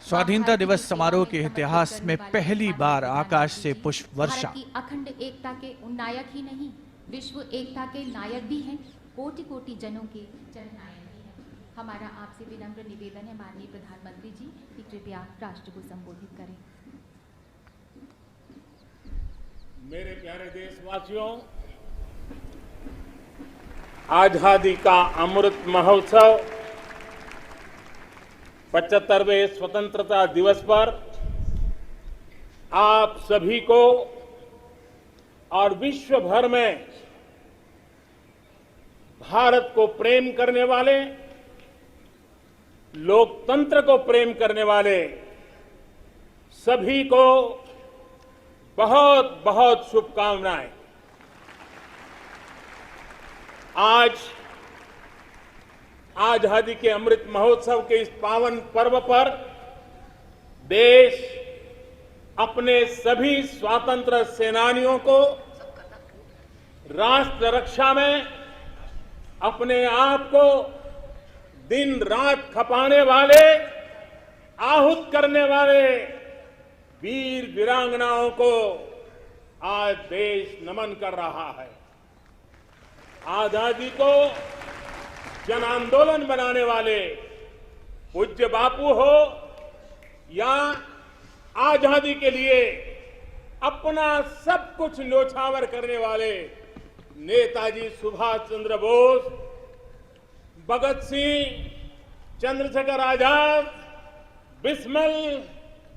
स्वाधीनता दिवस समारोह के इतिहास में पहली बार आकाश से पुष्प वर्षा। भारत की अखंड एकता के नायक ही नहीं, विश्व एकता के नायक भी हैं, कोटि कोटि जनों के जननायक भी हैं। हमारा आपसे विनम्र निवेदन है माननीय प्रधानमंत्री जी कि कृपया राष्ट्र को संबोधित करें। मेरे प्यारे देशवासियों, आजादी का अमृत महोत्सव 75वें स्वतंत्रता दिवस पर आप सभी को और विश्व भर में भारत को प्रेम करने वाले, लोकतंत्र को प्रेम करने वाले सभी को बहुत बहुत शुभकामनाएं। आज आजादी के अमृत महोत्सव के इस पावन पर्व पर देश अपने सभी स्वतंत्र सेनानियों को राष्ट्र रक्षा में अपने आप को दिन रात खपाने वाले, आहूत करने वाले वीर वीरांगनाओं को आज देश नमन कर रहा है। आजादी को जन आंदोलन बनाने वाले पूज्य बापू हो या आजादी के लिए अपना सब कुछ न्योछावर करने वाले नेताजी सुभाष चंद्र बोस, भगत सिंह, चंद्रशेखर आजाद, बिस्मिल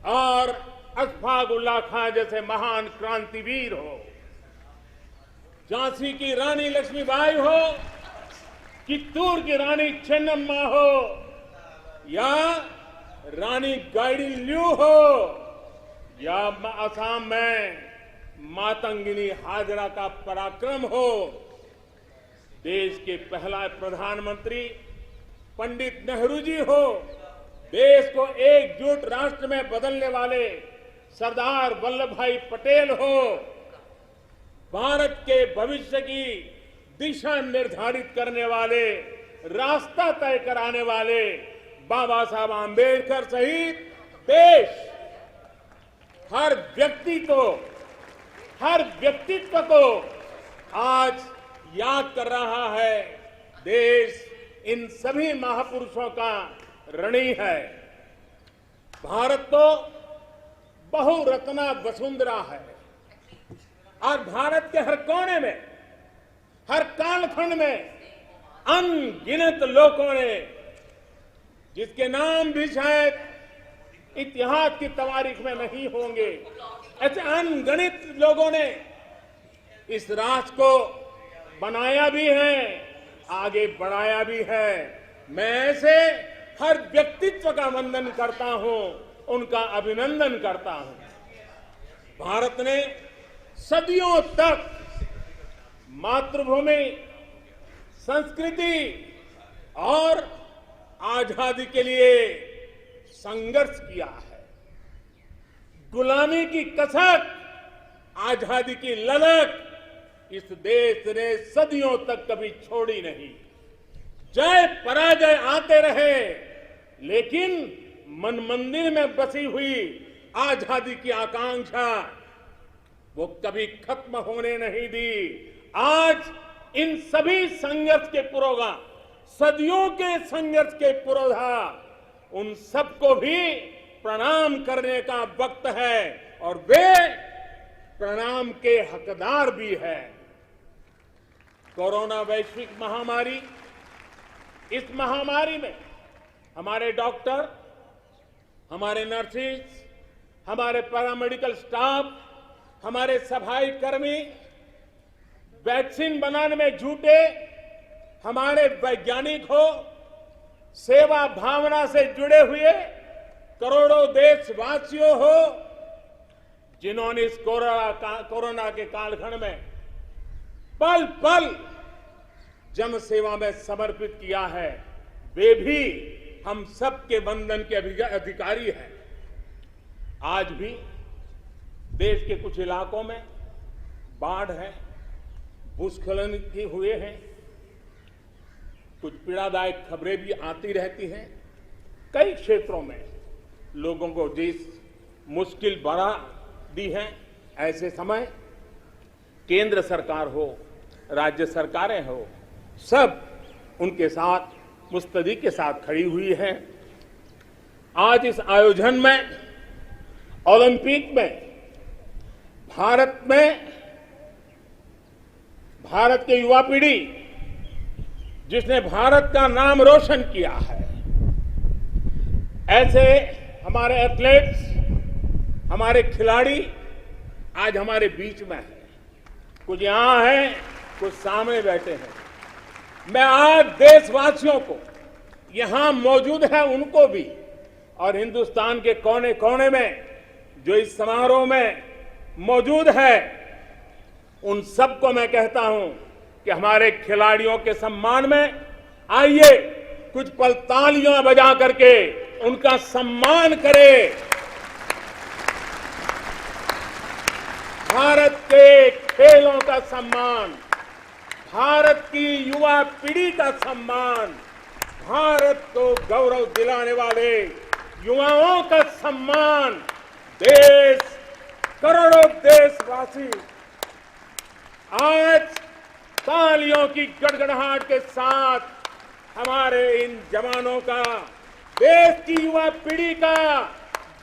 और अशफाक उल्लाह खां जैसे महान क्रांतिवीर हो, झांसी की रानी लक्ष्मीबाई हो, चित्तूर की रानी चेन्नम्मा हो या रानी गाइडिनल्यू हो या असम में मातंगिनी हाजरा का पराक्रम हो, देश के पहला प्रधानमंत्री पंडित नेहरू जी हो, देश को एकजुट राष्ट्र में बदलने वाले सरदार वल्लभ भाई पटेल हो, भारत के भविष्य की दिशा निर्धारित करने वाले, रास्ता तय कराने वाले बाबा साहब आंबेडकर सहित देश हर व्यक्तित्व को आज याद कर रहा है। देश इन सभी महापुरुषों का ऋणी है। भारत तो बहुरत्ना वसुंधरा है और भारत के हर कोने में, हर कालखंड में अनगिनत लोगों ने, जिसके नाम भी शायद इतिहास की तवारीख में नहीं होंगे, ऐसे अनगिनत लोगों ने इस राष्ट्र को बनाया भी है, आगे बढ़ाया भी है। मैं ऐसे हर व्यक्तित्व का वंदन करता हूं, उनका अभिनंदन करता हूं। भारत ने सदियों तक मातृभूमि, संस्कृति और आजादी के लिए संघर्ष किया है। गुलामी की कसक, आजादी की ललक इस देश ने सदियों तक कभी छोड़ी नहीं। जय पराजय आते रहे, लेकिन मन मंदिर में बसी हुई आजादी की आकांक्षा वो कभी खत्म होने नहीं दी। आज इन सभी संघर्ष के पुरोधा, सदियों के संघर्ष के पुरोधा, उन सबको भी प्रणाम करने का वक्त है और वे प्रणाम के हकदार भी है। कोरोना वैश्विक महामारी, इस महामारी में हमारे डॉक्टर, हमारे नर्सेज, हमारे पैरामेडिकल स्टाफ, हमारे सफाई कर्मी वैक्सीन बनाने में जुटे, हमारे वैज्ञानिक हो, सेवा भावना से जुड़े हुए करोड़ों देशवासियों हो, जिन्होंने इस कोरोना के कालखंड में पल पल जन सेवा में समर्पित किया है, वे भी हम सबके वंदन के अधिकारी हैं। आज भी देश के कुछ इलाकों में बाढ़ है, भूस्खलन भी हुए हैं, कुछ पीड़ादायक खबरें भी आती रहती हैं। कई क्षेत्रों में लोगों को जिस मुश्किल बढ़ा दी है, ऐसे समय केंद्र सरकार हो, राज्य सरकारें हो, सब उनके साथ मुस्तैदी के साथ खड़ी हुई है। आज इस आयोजन में, ओलंपिक में, भारत के युवा पीढ़ी जिसने भारत का नाम रोशन किया है, ऐसे हमारे एथलीट्स, हमारे खिलाड़ी आज हमारे बीच में हैं। कुछ यहां हैं, कुछ सामने बैठे हैं। मैं आज देशवासियों को, यहां मौजूद है उनको भी, और हिंदुस्तान के कोने कोने में जो इस समारोह में मौजूद है, उन सबको मैं कहता हूं कि हमारे खिलाड़ियों के सम्मान में आइए कुछ पल तालियां बजा करके उनका सम्मान करें। भारत के खेलों का सम्मान, भारत की युवा पीढ़ी का सम्मान, भारत को गौरव दिलाने वाले युवाओं का सम्मान, देश, करोड़ों देशवासी आज तालियों की गड़गड़ाहट के साथ हमारे इन जवानों का, देश की युवा पीढ़ी का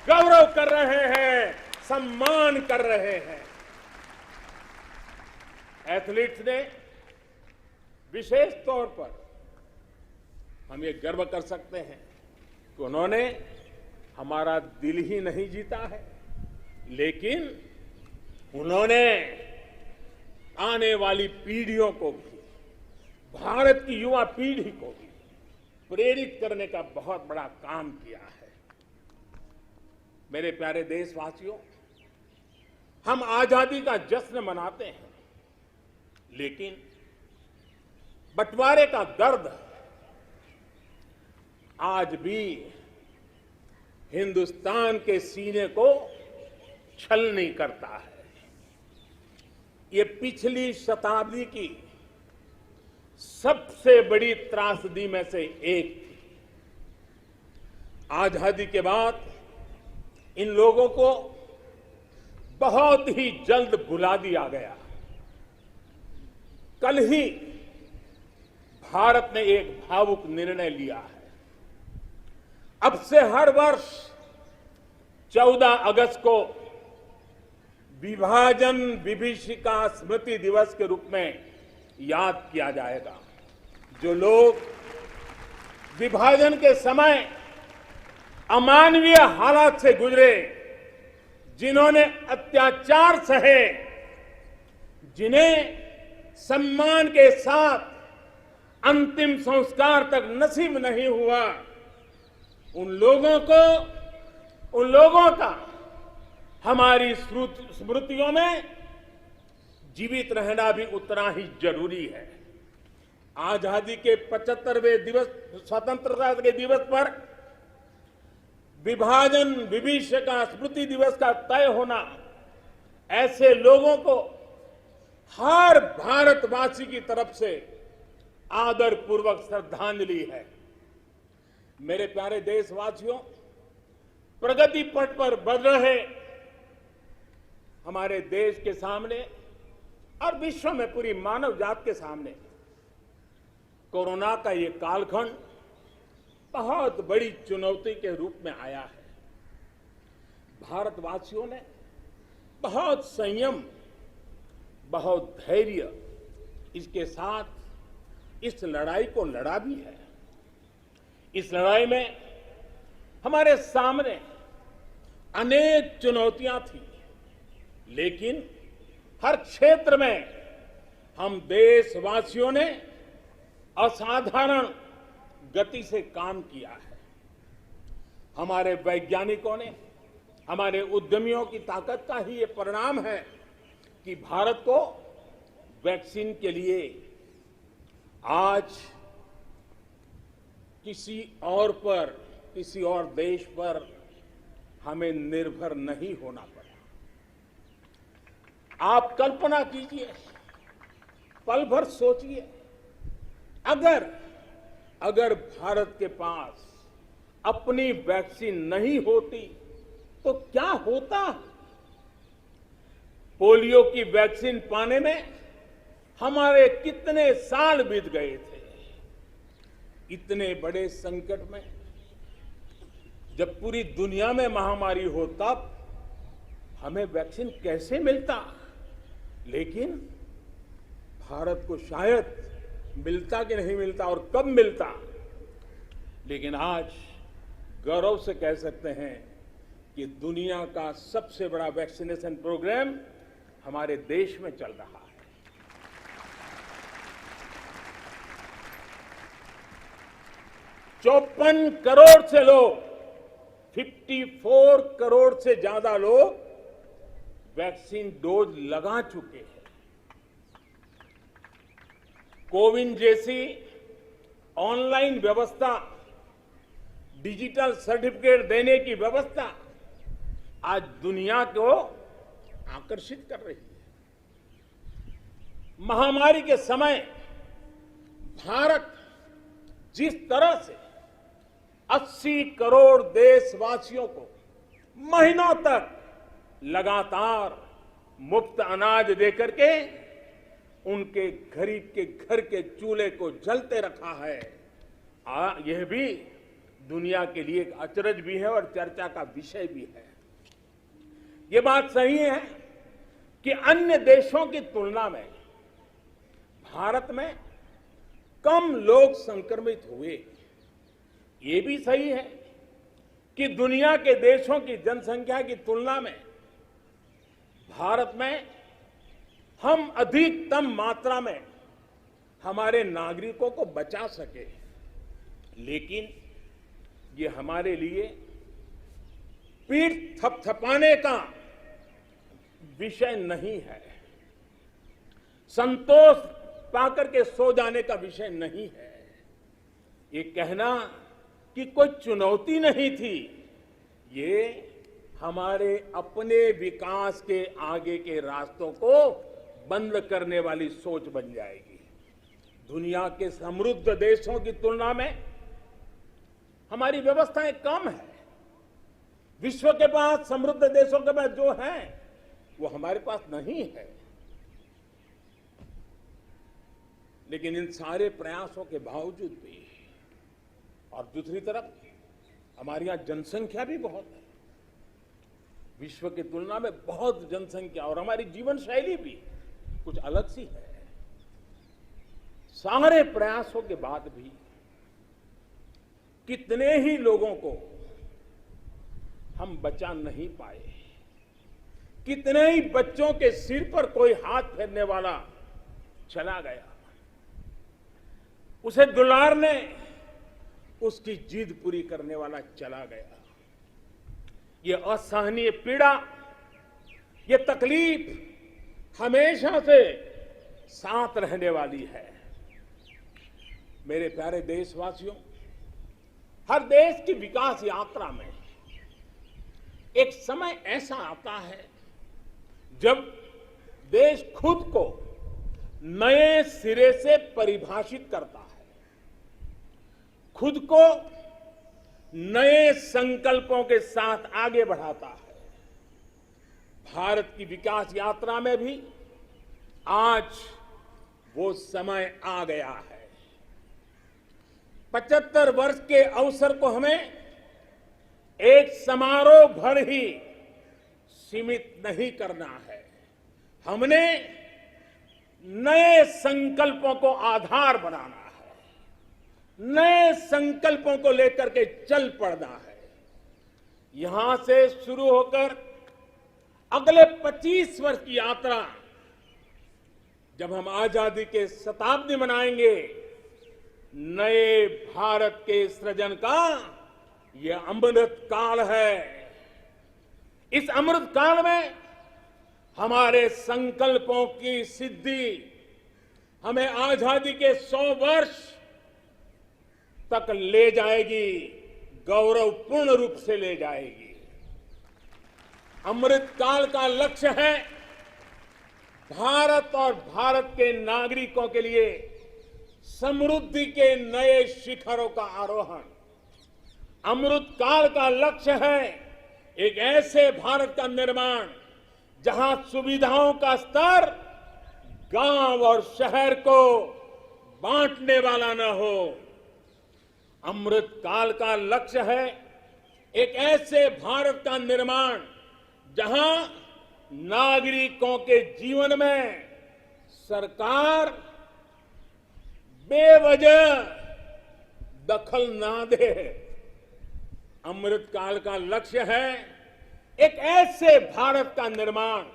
गौरव कर रहे हैं, सम्मान कर रहे हैं। एथलीट्स ने विशेष तौर पर हम ये गर्व कर सकते हैं कि उन्होंने हमारा दिल ही नहीं जीता है, लेकिन उन्होंने आने वाली पीढ़ियों को भी, भारत की युवा पीढ़ी को भी प्रेरित करने का बहुत बड़ा काम किया है। मेरे प्यारे देशवासियों, हम आजादी का जश्न मनाते हैं, लेकिन बंटवारे का दर्द आज भी हिंदुस्तान के सीने को छलनी करता है। ये पिछली शताब्दी की सबसे बड़ी त्रासदी में से एक थी। आजादी के बाद इन लोगों को बहुत ही जल्द भुला दिया गया। कल ही भारत ने एक भावुक निर्णय लिया है। अब से हर वर्ष 14 अगस्त को विभाजन विभीषिका स्मृति दिवस के रूप में याद किया जाएगा। जो लोग विभाजन के समय अमानवीय हालात से गुजरे, जिन्होंने अत्याचार सहे, जिन्हें सम्मान के साथ अंतिम संस्कार तक नसीब नहीं हुआ, उन लोगों का हमारी स्मृतियों में जीवित रहना भी उतना ही जरूरी है। आजादी के 75वें दिवस, स्वतंत्रता के दिवस पर विभाजन विभीषिका स्मृति दिवस का तय होना, ऐसे लोगों को हर भारतवासी की तरफ से आदरपूर्वक श्रद्धांजलि है। मेरे प्यारे देशवासियों, प्रगति पथ पर बढ़ रहे हमारे देश के सामने और विश्व में पूरी मानव जात के सामने कोरोना का ये कालखंड बहुत बड़ी चुनौती के रूप में आया है। भारतवासियों ने बहुत संयम, बहुत धैर्य इसके साथ इस लड़ाई को लड़ा भी है। इस लड़ाई में हमारे सामने अनेक चुनौतियां थी, लेकिन हर क्षेत्र में हम देशवासियों ने असाधारण गति से काम किया है। हमारे वैज्ञानिकों ने, हमारे उद्यमियों की ताकत का ही ये परिणाम है कि भारत को वैक्सीन के लिए आज किसी और देश पर हमें निर्भर नहीं होना पड़ा। आप कल्पना कीजिए, पल भर सोचिए, अगर भारत के पास अपनी वैक्सीन नहीं होती तो क्या होता। पोलियो की वैक्सीन पाने में हमारे कितने साल बीत गए थे। इतने बड़े संकट में जब पूरी दुनिया में महामारी हो तब हमें वैक्सीन कैसे मिलता। लेकिन भारत को शायद मिलता कि नहीं मिलता और कब मिलता। लेकिन आज गौरव से कह सकते हैं कि दुनिया का सबसे बड़ा वैक्सीनेशन प्रोग्राम हमारे देश में चल रहा है। 54 करोड़ से लोग 54 करोड़ से ज्यादा लोग वैक्सीन डोज लगा चुके हैं। कोविन जैसी ऑनलाइन व्यवस्था, डिजिटल सर्टिफिकेट देने की व्यवस्था आज दुनिया को आकर्षित कर रही है। महामारी के समय भारत जिस तरह से 80 करोड़ देशवासियों को महीनों तक लगातार मुफ्त अनाज देकर के उनके गरीब के घर के चूल्हे को जलते रखा है, यह भी दुनिया के लिए एक अचरज भी है और चर्चा का विषय भी है। ये बात सही है कि अन्य देशों की तुलना में भारत में कम लोग संक्रमित हुए। ये भी सही है कि दुनिया के देशों की जनसंख्या की तुलना में भारत में हम अधिकतम मात्रा में हमारे नागरिकों को बचा सके। लेकिन ये हमारे लिए पीठ थपथपाने का विषय नहीं है, संतोष पाकर के सो जाने का विषय नहीं है। ये कहना कि कोई चुनौती नहीं थी, ये हमारे अपने विकास के आगे के रास्तों को बंद करने वाली सोच बन जाएगी। दुनिया के समृद्ध देशों की तुलना में हमारी व्यवस्थाएं कम है। विश्व के पास, समृद्ध देशों के पास जो है वो हमारे पास नहीं है। लेकिन इन सारे प्रयासों के बावजूद भी, और दूसरी तरफ हमारे यहां जनसंख्या भी बहुत है, विश्व की तुलना में बहुत जनसंख्या, और हमारी जीवन शैली भी कुछ अलग सी है। सारे प्रयासों के बाद भी कितने ही लोगों को हम बचा नहीं पाए। कितने ही बच्चों के सिर पर कोई हाथ फेरने वाला चला गया, उसे दुलारने, उसकी जिद पूरी करने वाला चला गया। ये असहनीय पीड़ा, ये तकलीफ हमेशा से साथ रहने वाली है। मेरे प्यारे देशवासियों, हर देश की विकास यात्रा में एक समय ऐसा आता है जब देश खुद को नए सिरे से परिभाषित करता है, खुद को नए संकल्पों के साथ आगे बढ़ाता है। भारत की विकास यात्रा में भी आज वो समय आ गया है। 75 वर्ष के अवसर को हमें एक समारोह भर ही सीमित नहीं करना है। हमने नए संकल्पों को आधार बनाना है, नए संकल्पों को लेकर के चल पड़ना है। यहां से शुरू होकर अगले 25 वर्ष की यात्रा, जब हम आजादी के शताब्दी मनाएंगे, नए भारत के सृजन का यह अमृत काल है। इस अमृत काल में हमारे संकल्पों की सिद्धि हमें आजादी के 100 वर्ष तक ले जाएगी, गौरवपूर्ण रूप से ले जाएगी। अमृत काल का लक्ष्य है भारत और भारत के नागरिकों के लिए समृद्धि के नए शिखरों का आरोहण। अमृत काल का लक्ष्य है एक ऐसे भारत का निर्माण जहां सुविधाओं का स्तर गांव और शहर को बांटने वाला न हो। अमृत काल का लक्ष्य है एक ऐसे भारत का निर्माण जहां नागरिकों के जीवन में सरकार बेवजह दखल ना दे। अमृत काल का लक्ष्य है एक ऐसे भारत का निर्माण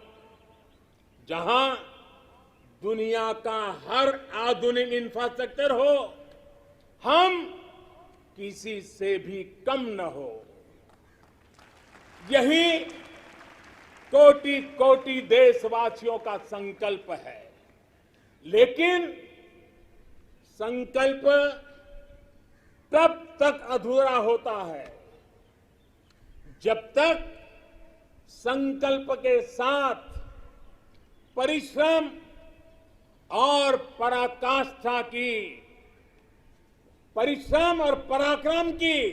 जहां दुनिया का हर आधुनिक इंफ्रास्ट्रक्चर हो, हम किसी से भी कम न हो। यही कोटि कोटि देशवासियों का संकल्प है। लेकिन संकल्प तब तक अधूरा होता है जब तक संकल्प के साथ परिश्रम और पराकाष्ठा की, परिश्रम और पराक्रम की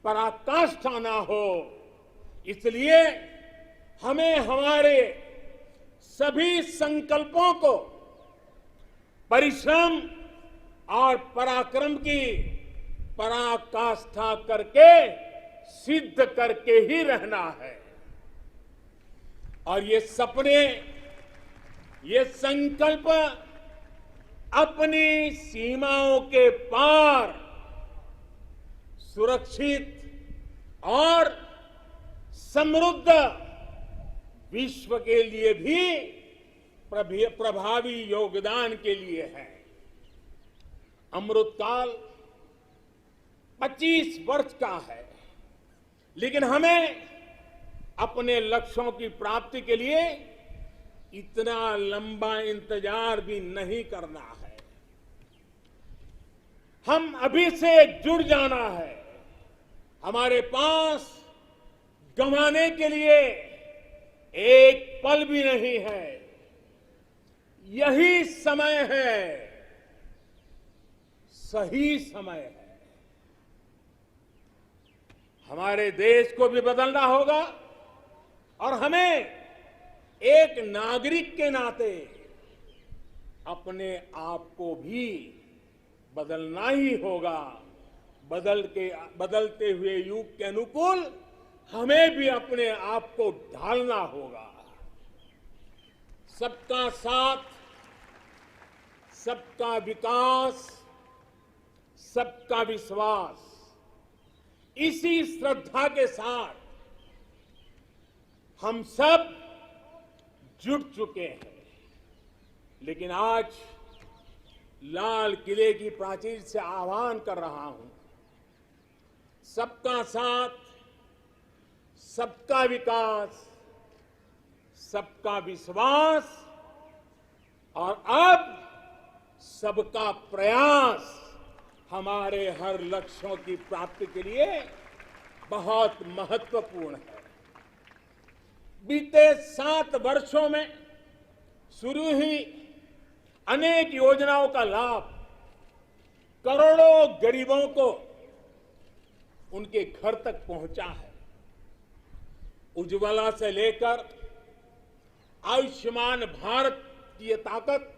पराकाष्ठा ना हो। इसलिए हमें हमारे सभी संकल्पों को परिश्रम और पराक्रम की पराकाष्ठा करके सिद्ध करके ही रहना है। और ये सपने, ये संकल्प अपनी सीमाओं के पार सुरक्षित और समृद्ध विश्व के लिए भी प्रभावी योगदान के लिए है। अमृतकाल 25 वर्ष का है, लेकिन हमें अपने लक्ष्यों की प्राप्ति के लिए इतना लंबा इंतजार भी नहीं करना है। हम अभी से जुड़ जाना है। हमारे पास गंवाने के लिए एक पल भी नहीं है। यही समय है, सही समय है। हमारे देश को भी बदलना होगा और हमें एक नागरिक के नाते अपने आप को भी बदलना ही होगा। बदलते हुए युग के अनुकूल हमें भी अपने आप को ढालना होगा। सबका साथ, सबका विकास, सबका विश्वास, इसी श्रद्धा के साथ हम सब जुट चुके हैं। लेकिन आज लाल किले की प्राचीर से आह्वान कर रहा हूं, सबका साथ, सबका विकास, सबका विश्वास और अब सबका प्रयास हमारे हर लक्ष्यों की प्राप्ति के लिए बहुत महत्वपूर्ण है। बीते 7 वर्षों में शुरू हुई अनेक योजनाओं का लाभ करोड़ों गरीबों को उनके घर तक पहुंचा है। उज्ज्वला से लेकर आयुष्मान भारत की ये ताकत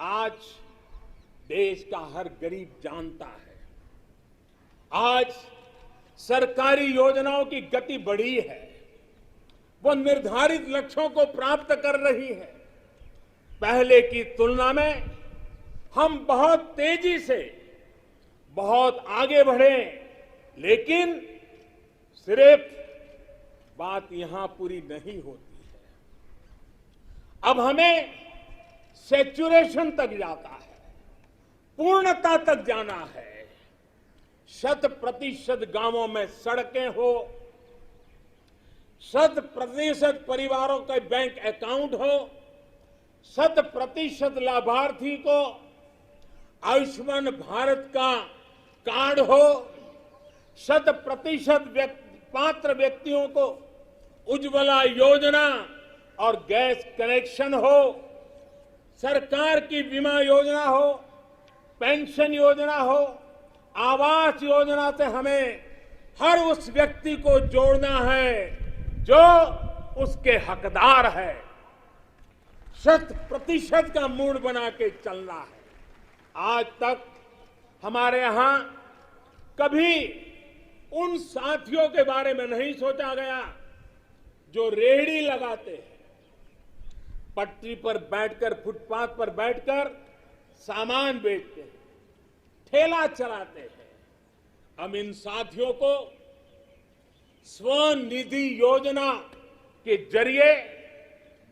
आज देश का हर गरीब जानता है। आज सरकारी योजनाओं की गति बढ़ी है, वो निर्धारित लक्ष्यों को प्राप्त कर रही है। पहले की तुलना में हम बहुत तेजी से बहुत आगे बढ़े, लेकिन सिर्फ बात यहां पूरी नहीं होती है। अब हमें सैचुरेशन तक जाता है, पूर्णता तक जाना है। 100% गांवों में सड़कें हो, 100% परिवारों के बैंक अकाउंट हो, 100% लाभार्थी को आयुष्मान भारत का कार्ड हो, 100% पात्र व्यक्तियों को उज्ज्वला योजना और गैस कनेक्शन हो, सरकार की बीमा योजना हो, पेंशन योजना हो, आवास योजना से हमें हर उस व्यक्ति को जोड़ना है जो उसके हकदार है। 100% का मूड बना के चलना है। आज तक हमारे यहां कभी उन साथियों के बारे में नहीं सोचा गया जो रेहड़ी लगाते हैं, पटरी पर बैठकर, फुटपाथ पर बैठकर सामान बेचते हैं, ठेला चलाते हैं। हम इन साथियों को स्वनिधि योजना के जरिए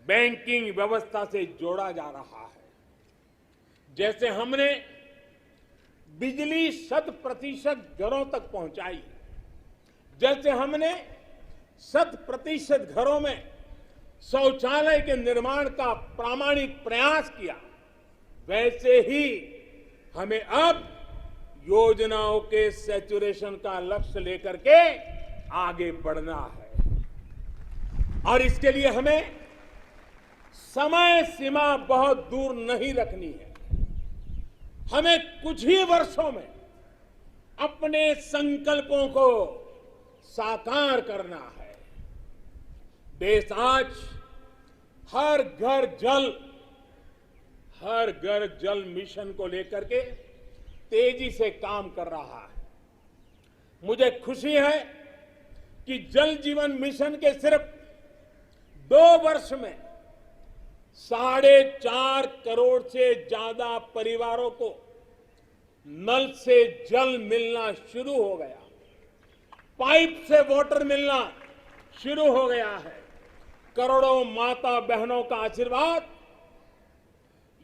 बैंकिंग व्यवस्था से जोड़ा जा रहा है। जैसे हमने बिजली 100% घरों तक पहुंचाई, जैसे हमने 100% घरों में शौचालय के निर्माण का प्रामाणिक प्रयास किया, वैसे ही हमें अब योजनाओं के सैचुरेशन का लक्ष्य लेकर के आगे बढ़ना है। और इसके लिए हमें समय सीमा बहुत दूर नहीं रखनी है। हमें कुछ ही वर्षों में अपने संकल्पों को साकार करना है। देश आज हर घर जल मिशन को लेकर के तेजी से काम कर रहा है। मुझे खुशी है कि जल जीवन मिशन के सिर्फ 2 वर्ष में 4.5 करोड़ से ज्यादा परिवारों को नल से जल मिलना शुरू हो गया, पाइप से वाटर मिलना शुरू हो गया है। करोड़ों माता बहनों का आशीर्वाद,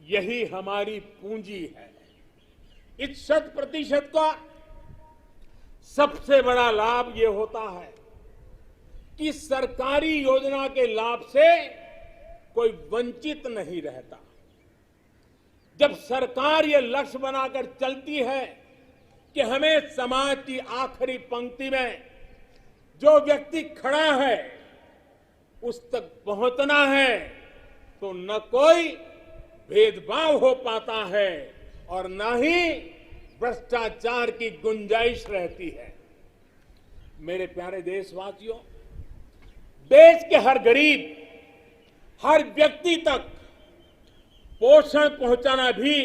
यही हमारी पूंजी है। इस 100% का सबसे बड़ा लाभ ये होता है कि सरकारी योजना के लाभ से कोई वंचित नहीं रहता। जब सरकार ये लक्ष्य बनाकर चलती है कि हमें समाज की आखिरी पंक्ति में जो व्यक्ति खड़ा है उस तक पहुंचना है, तो न कोई भेदभाव हो पाता है और न ही भ्रष्टाचार की गुंजाइश रहती है। मेरे प्यारे देशवासियों, देश के हर गरीब, हर व्यक्ति तक पोषण पहुंचाना भी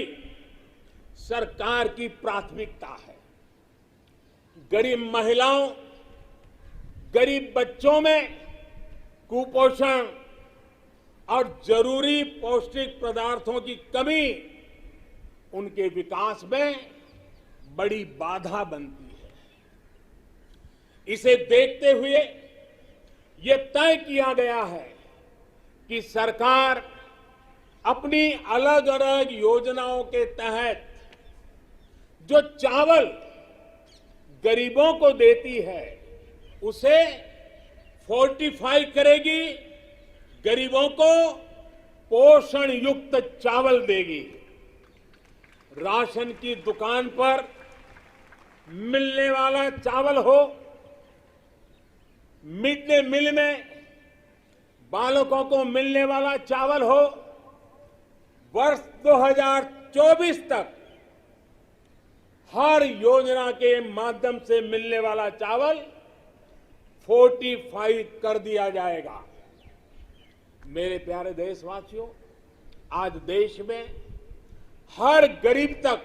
सरकार की प्राथमिकता है। गरीब महिलाओं, गरीब बच्चों में कुपोषण और जरूरी पौष्टिक पदार्थों की कमी उनके विकास में बड़ी बाधा बनती है। इसे देखते हुए ये तय किया गया है कि सरकार अपनी अलग अलग योजनाओं के तहत जो चावल गरीबों को देती है उसे फोर्टिफाई करेगी, गरीबों को पोषण युक्त चावल देगी। राशन की दुकान पर मिलने वाला चावल हो, मिड डे मील में बालकों को मिलने वाला चावल हो, वर्ष 2024 तक हर योजना के माध्यम से मिलने वाला चावल फोर्टिफाई कर दिया जाएगा। मेरे प्यारे देशवासियों, आज देश में हर गरीब तक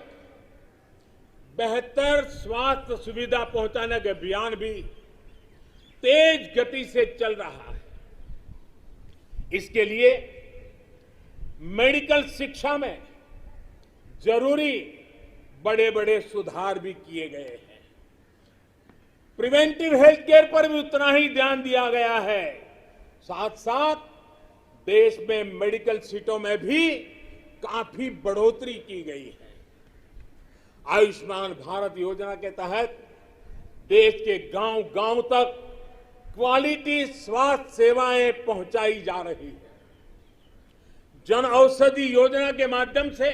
बेहतर स्वास्थ्य सुविधा पहुंचाने का अभियान भी तेज गति से चल रहा है। इसके लिए मेडिकल शिक्षा में जरूरी बड़े बड़े सुधार भी किए गए हैं। प्रिवेंटिव हेल्थ केयर पर भी उतना ही ध्यान दिया गया है। साथ साथ देश में मेडिकल सीटों में भी काफी बढ़ोतरी की गई है। आयुष्मान भारत योजना के तहत देश के गांव-गांव तक क्वालिटी स्वास्थ्य सेवाएं पहुंचाई जा रही है। जन औषधि योजना के माध्यम से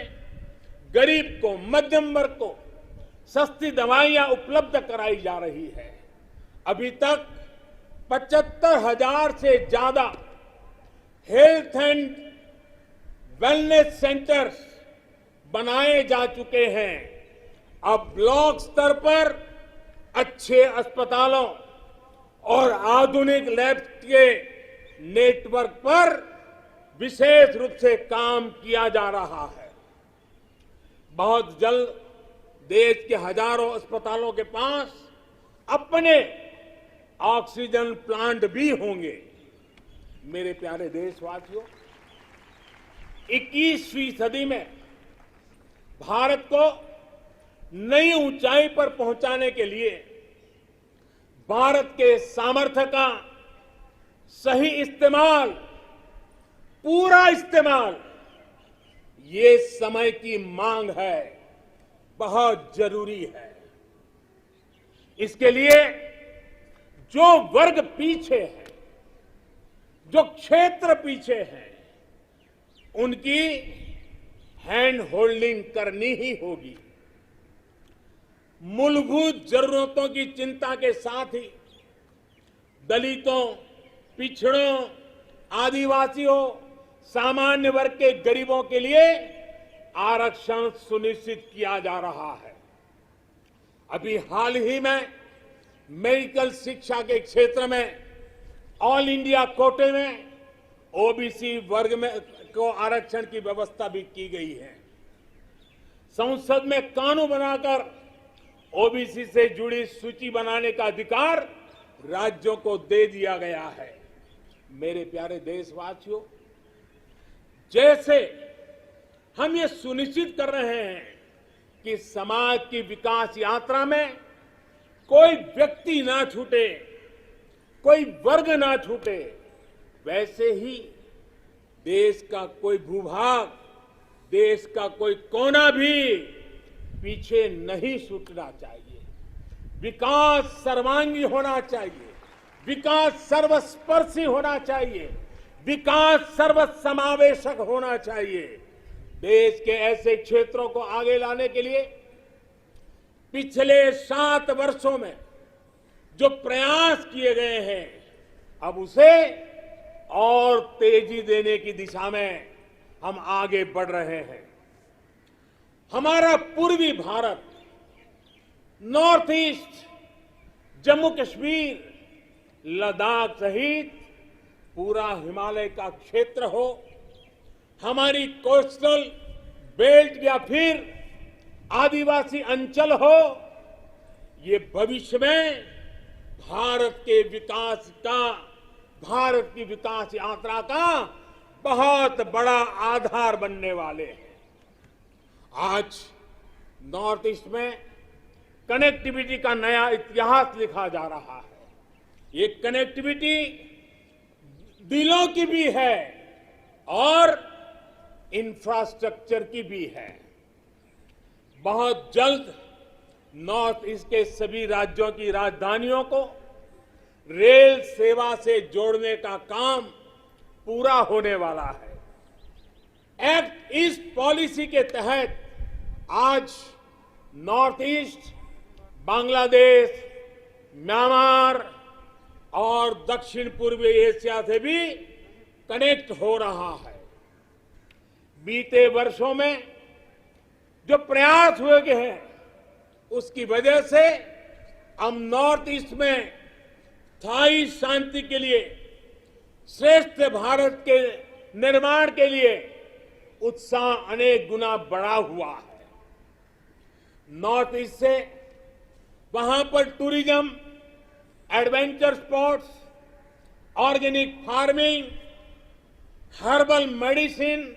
गरीब को, मध्यम वर्ग को सस्ती दवाइयां उपलब्ध कराई जा रही है। अभी तक 75,000 से ज्यादा हेल्थ एंड वेलनेस सेंटर्स बनाए जा चुके हैं। अब ब्लॉक स्तर पर अच्छे अस्पतालों और आधुनिक लैब के नेटवर्क पर विशेष रूप से काम किया जा रहा है। बहुत जल्द देश के हजारों अस्पतालों के पास अपने ऑक्सीजन प्लांट भी होंगे। मेरे प्यारे देशवासियों, 21वीं सदी में भारत को नई ऊंचाई पर पहुंचाने के लिए भारत के सामर्थ्य का सही इस्तेमाल, पूरा इस्तेमाल, ये समय की मांग है, बहुत जरूरी है। इसके लिए जो वर्ग पीछे है, जो क्षेत्र पीछे है, उनकी हैंड होल्डिंग करनी ही होगी। मूलभूत जरूरतों की चिंता के साथ ही दलितों, पिछड़ों, आदिवासियों, सामान्य वर्ग के गरीबों के लिए आरक्षण सुनिश्चित किया जा रहा है। अभी हाल ही में मेडिकल शिक्षा के क्षेत्र में ऑल इंडिया कोटे में ओबीसी वर्ग में को आरक्षण की व्यवस्था भी की गई है। संसद में कानून बनाकर ओबीसी से जुड़ी सूची बनाने का अधिकार राज्यों को दे दिया गया है। मेरे प्यारे देशवासियों, जैसे हम ये सुनिश्चित कर रहे हैं कि समाज की विकास यात्रा में कोई व्यक्ति ना छूटे, कोई वर्ग ना छूटे, वैसे ही देश का कोई भूभाग, देश का कोई कोना भी पीछे नहीं छूटना चाहिए। विकास सर्वांगी होना चाहिए, विकास सर्वस्पर्शी होना चाहिए, विकास सर्वसमावेशक होना चाहिए। देश के ऐसे क्षेत्रों को आगे लाने के लिए पिछले 7 वर्षों में जो प्रयास किए गए हैं, अब उसे और तेजी देने की दिशा में हम आगे बढ़ रहे हैं। हमारा पूर्वी भारत, नॉर्थ ईस्ट, जम्मू कश्मीर, लद्दाख सहित पूरा हिमालय का क्षेत्र हो, हमारी कोस्टल बेल्ट या फिर आदिवासी अंचल हो, ये भविष्य में भारत के विकास का, भारत की विकास यात्रा का बहुत बड़ा आधार बनने वाले हैं। आज नॉर्थ ईस्ट में कनेक्टिविटी का नया इतिहास लिखा जा रहा है। ये कनेक्टिविटी दिलों की भी है और इंफ्रास्ट्रक्चर की भी है। बहुत जल्द नॉर्थ ईस्ट के सभी राज्यों की राजधानियों को रेल सेवा से जोड़ने का काम पूरा होने वाला है। एक्ट ईस्ट पॉलिसी के तहत आज नॉर्थ ईस्ट बांग्लादेश, म्यांमार और दक्षिण पूर्वी एशिया से भी कनेक्ट हो रहा है। बीते वर्षों में जो प्रयास हुए हैं, उसकी वजह से हम नॉर्थ ईस्ट में स्थायी शांति के लिए, श्रेष्ठ भारत के निर्माण के लिए उत्साह अनेक गुना बढ़ा हुआ है। नॉर्थ ईस्ट से वहां पर tourism, adventure sports, organic farming, herbal medicine,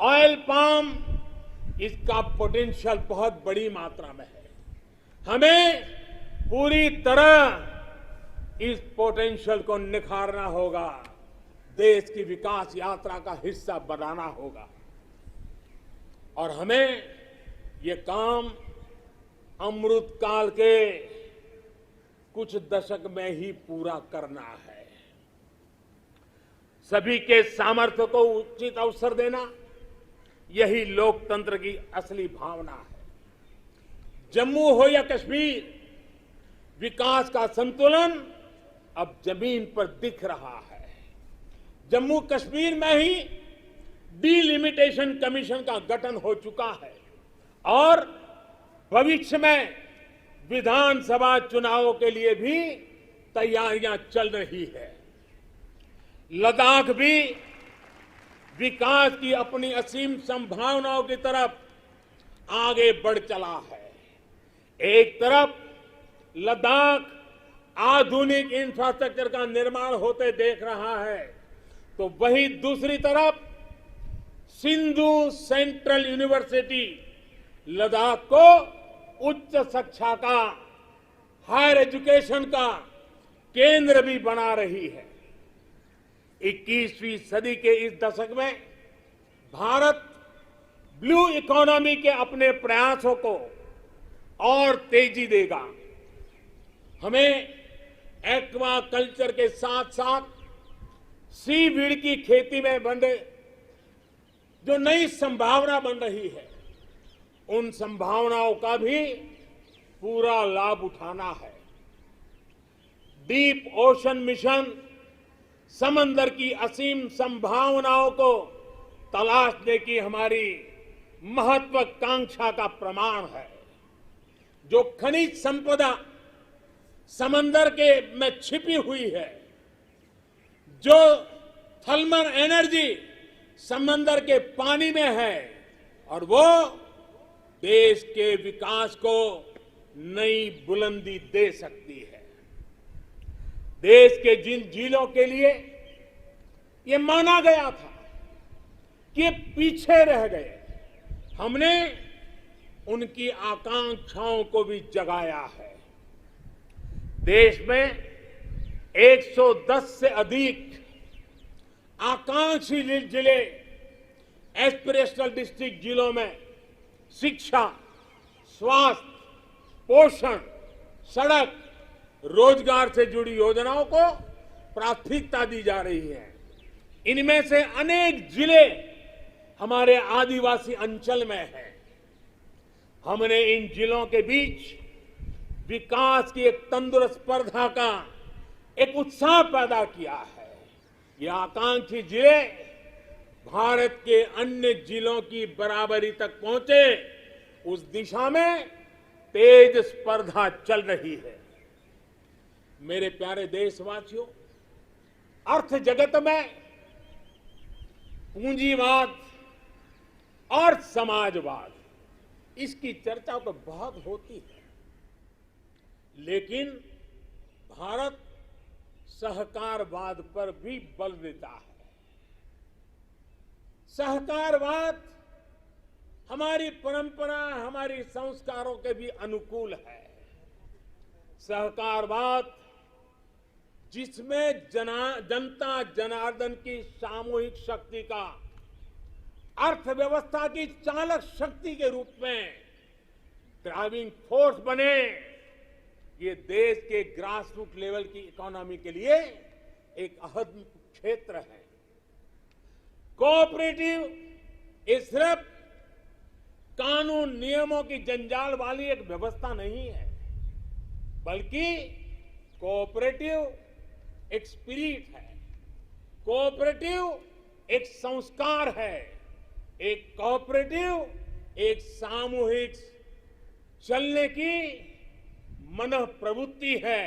oil palm, इसका पोटेंशियल बहुत बड़ी मात्रा में है। हमें पूरी तरह इस पोटेंशियल को निखारना होगा, देश की विकास यात्रा का हिस्सा बनाना होगा और हमें ये काम अमृत काल के कुछ दशक में ही पूरा करना है। सभी के सामर्थ्य को उचित अवसर देना, यही लोकतंत्र की असली भावना है। जम्मू हो या कश्मीर, विकास का संतुलन अब जमीन पर दिख रहा है। जम्मू कश्मीर में ही डिलिमिटेशन कमीशन का गठन हो चुका है और भविष्य में विधानसभा चुनावों के लिए भी तैयारियां चल रही है। लद्दाख भी विकास की अपनी असीम संभावनाओं की तरफ आगे बढ़ चला है। एक तरफ लद्दाख आधुनिक इंफ्रास्ट्रक्चर का निर्माण होते देख रहा है, तो वहीं दूसरी तरफ सिंधु सेंट्रल यूनिवर्सिटी लद्दाख को उच्च शिक्षा का, हायर एजुकेशन का केंद्र भी बना रही है। 21वीं सदी के इस दशक में भारत ब्लू इकोनॉमी के अपने प्रयासों को और तेजी देगा। हमें एक्वा कल्चर के साथ साथ सीवीड की खेती में जो नई संभावना बन रही है, उन संभावनाओं का भी पूरा लाभ उठाना है। डीप ओशन मिशन समंदर की असीम संभावनाओं को तलाशने की हमारी महत्वाकांक्षा का प्रमाण है। जो खनिज संपदा समंदर के में छिपी हुई है, जो थर्मल एनर्जी समंदर के पानी में है, और वो देश के विकास को नई बुलंदी दे सकती है। देश के जिन जिलों के लिए ये माना गया था कि ये पीछे रह गए, हमने उनकी आकांक्षाओं को भी जगाया है। देश में 110 से अधिक आकांक्षी जिले, एस्पिरेशनल डिस्ट्रिक्ट जिलों में शिक्षा, स्वास्थ्य, पोषण, सड़क, रोजगार से जुड़ी योजनाओं को प्राथमिकता दी जा रही है। इनमें से अनेक जिले हमारे आदिवासी अंचल में हैं। हमने इन जिलों के बीच विकास की एक तंदुरुस्त स्पर्धा का एक उत्साह पैदा किया है। ये आकांक्षी जिले भारत के अन्य जिलों की बराबरी तक पहुंचे, उस दिशा में तेज स्पर्धा चल रही है। मेरे प्यारे देशवासियों, अर्थ जगत में पूंजीवाद और समाजवाद, इसकी चर्चा तो बहुत होती है, लेकिन भारत सहकारवाद पर भी बल देता है। सहकारवाद हमारी परंपरा, हमारी संस्कारों के भी अनुकूल है। सहकारवाद जिसमें जनता जनार्दन की सामूहिक शक्ति का अर्थव्यवस्था की चालक शक्ति के रूप में ड्राइविंग फोर्स बने, ये देश के ग्रासरूट लेवल की इकोनॉमी के लिए एक अहम क्षेत्र है। कोऑपरेटिव ये सिर्फ कानून नियमों की जंजाल वाली एक व्यवस्था नहीं है, बल्कि कोऑपरेटिव एक स्पिरिट है, कोऑपरेटिव एक संस्कार है, एक कोऑपरेटिव एक सामूहिक चलने की मन प्रवृत्ति है।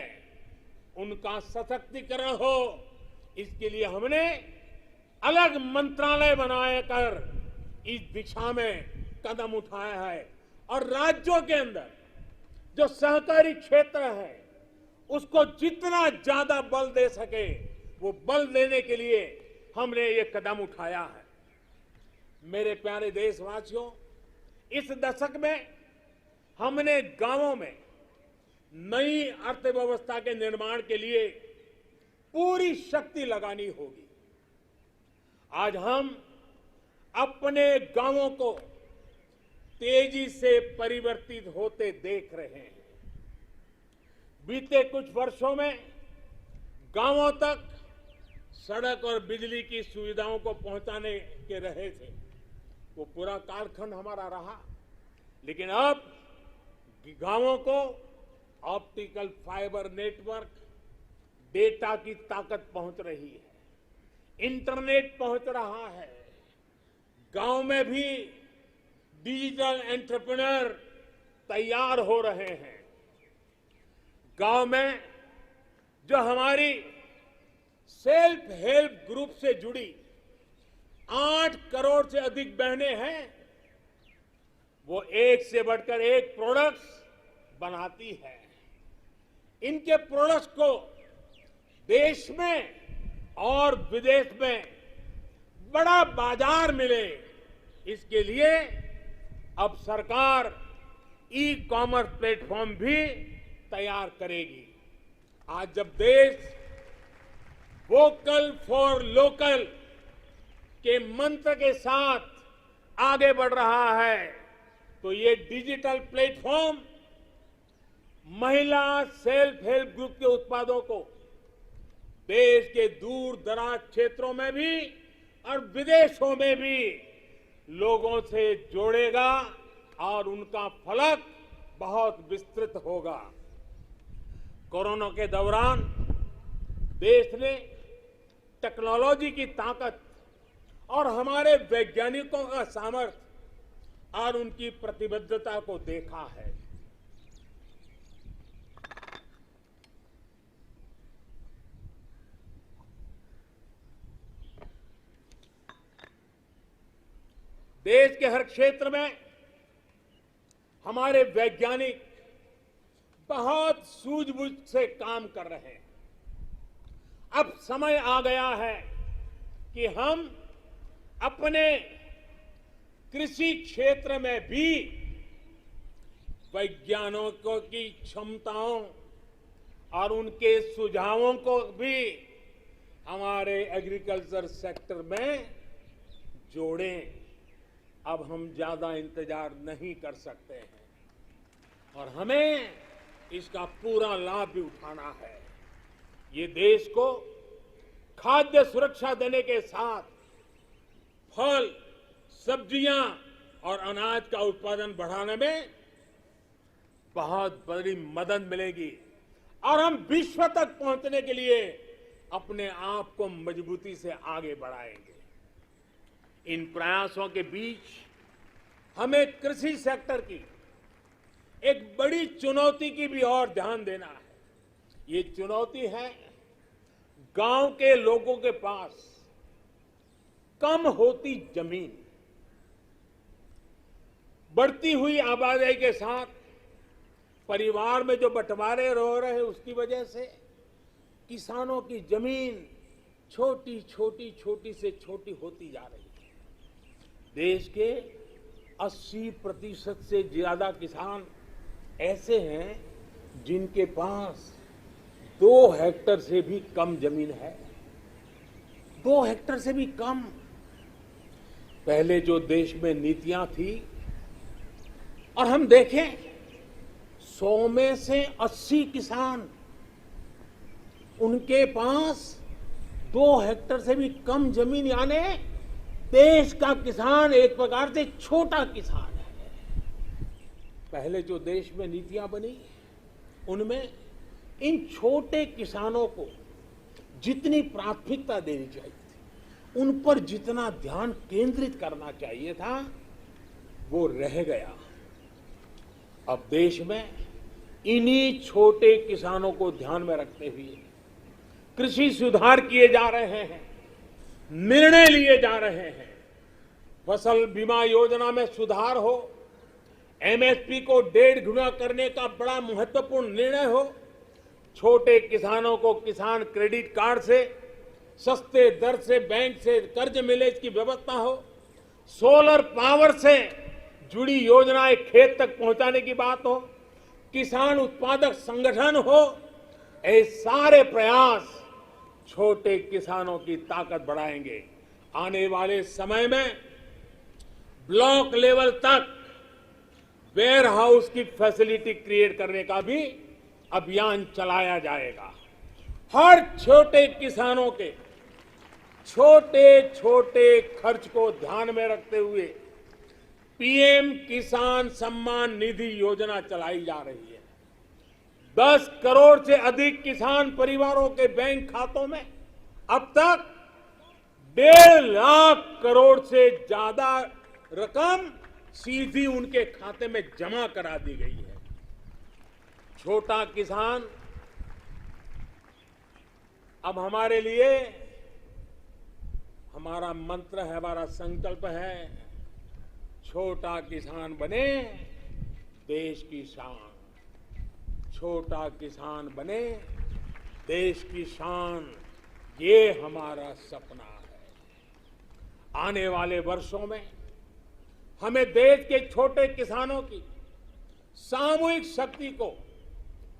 उनका सशक्तिकरण हो, इसके लिए हमने अलग मंत्रालय बनाए कर इस दिशा में कदम उठाया है। और राज्यों के अंदर जो सहकारी क्षेत्र है, उसको जितना ज्यादा बल दे सके, वो बल देने के लिए हमने ये कदम उठाया है। मेरे प्यारे देशवासियों, इस दशक में हमने गांवों में नई अर्थव्यवस्था के निर्माण के लिए पूरी शक्ति लगानी होगी। आज हम अपने गांवों को तेजी से परिवर्तित होते देख रहे हैं। बीते कुछ वर्षों में गांवों तक सड़क और बिजली की सुविधाओं को पहुंचाने के रहे थे, वो पूरा कालखंड हमारा रहा। लेकिन अब गांवों को ऑप्टिकल फाइबर नेटवर्क, डेटा की ताकत पहुंच रही है, इंटरनेट पहुंच रहा है। गांव में भी डिजिटल एंटरप्रेन्योर तैयार हो रहे हैं। गांव में जो हमारी सेल्फ हेल्प ग्रुप से जुड़ी 8 करोड़ से अधिक बहनें हैं, वो एक से बढ़कर एक प्रोडक्ट्स बनाती है। इनके प्रोडक्ट्स को देश में और विदेश में बड़ा बाजार मिले, इसके लिए अब सरकार ई कॉमर्स प्लेटफॉर्म भी तैयार करेगी। आज जब देश वोकल फॉर लोकल के मंत्र के साथ आगे बढ़ रहा है, तो ये डिजिटल प्लेटफॉर्म महिला सेल्फ हेल्प ग्रुप के उत्पादों को देश के दूर दराज क्षेत्रों में भी और विदेशों में भी लोगों से जोड़ेगा और उनका फलक बहुत विस्तृत होगा। कोरोना के दौरान देश ने टेक्नोलॉजी की ताकत और हमारे वैज्ञानिकों का सामर्थ्य और उनकी प्रतिबद्धता को देखा है। देश के हर क्षेत्र में हमारे वैज्ञानिक बहुत सूझबूझ से काम कर रहे हैं। अब समय आ गया है कि हम अपने कृषि क्षेत्र में भी वैज्ञानिकों की क्षमताओं और उनके सुझावों को भी हमारे एग्रीकल्चर सेक्टर में जोड़ें। अब हम ज्यादा इंतजार नहीं कर सकते हैं और हमें इसका पूरा लाभ भी उठाना है। ये देश को खाद्य सुरक्षा देने के साथ फल, सब्जियां और अनाज का उत्पादन बढ़ाने में बहुत बड़ी मदद मिलेगी और हम विश्व तक पहुंचने के लिए अपने आप को मजबूती से आगे बढ़ाएंगे। इन प्रयासों के बीच हमें कृषि सेक्टर की एक बड़ी चुनौती की भी और ध्यान देना है। ये चुनौती है गांव के लोगों के पास कम होती जमीन। बढ़ती हुई आबादी के साथ परिवार में जो बंटवारे हो रहे हैं, उसकी वजह से किसानों की जमीन छोटी छोटी से छोटी होती जा रही है। देश के 80% से ज्यादा किसान ऐसे हैं जिनके पास 2 हेक्टेयर से भी कम जमीन है। 2 हेक्टेयर से भी कम। पहले जो देश में नीतियां थी, और हम देखें 100 में से 80 किसान, उनके पास 2 हेक्टेयर से भी कम जमीन, यानी देश का किसान एक प्रकार से छोटा किसान है। पहले जो देश में नीतियां बनी, उनमें इन छोटे किसानों को जितनी प्राथमिकता देनी चाहिए थी, उन पर जितना ध्यान केंद्रित करना चाहिए था, वो रह गया। अब देश में इन्हीं छोटे किसानों को ध्यान में रखते हुए कृषि सुधार किए जा रहे हैं, निर्णय लिए जा रहे हैं। फसल बीमा योजना में सुधार हो, एमएसपी को 1.5 गुना करने का बड़ा महत्वपूर्ण निर्णय हो, छोटे किसानों को किसान क्रेडिट कार्ड से सस्ते दर से बैंक से कर्ज मिले, इसकी व्यवस्था हो, सोलर पावर से जुड़ी योजनाएं खेत तक पहुंचाने की बात हो, किसान उत्पादक संगठन हो, ये सारे प्रयास छोटे किसानों की ताकत बढ़ाएंगे। आने वाले समय में ब्लॉक लेवल तक वेयर हाउस की फैसिलिटी क्रिएट करने का भी अभियान चलाया जाएगा। हर छोटे किसानों के छोटे छोटे खर्च को ध्यान में रखते हुए पीएम किसान सम्मान निधि योजना चलाई जा रही है। 10 करोड़ से अधिक किसान परिवारों के बैंक खातों में अब तक 1.5 लाख करोड़ से ज्यादा रकम सीधी उनके खाते में जमा करा दी गई है। छोटा किसान अब हमारे लिए हमारा मंत्र है, हमारा संकल्प है, छोटा किसान बने देश की शान। छोटा किसान बने देश की शान, ये हमारा सपना है। आने वाले वर्षों में हमें देश के छोटे किसानों की सामूहिक शक्ति को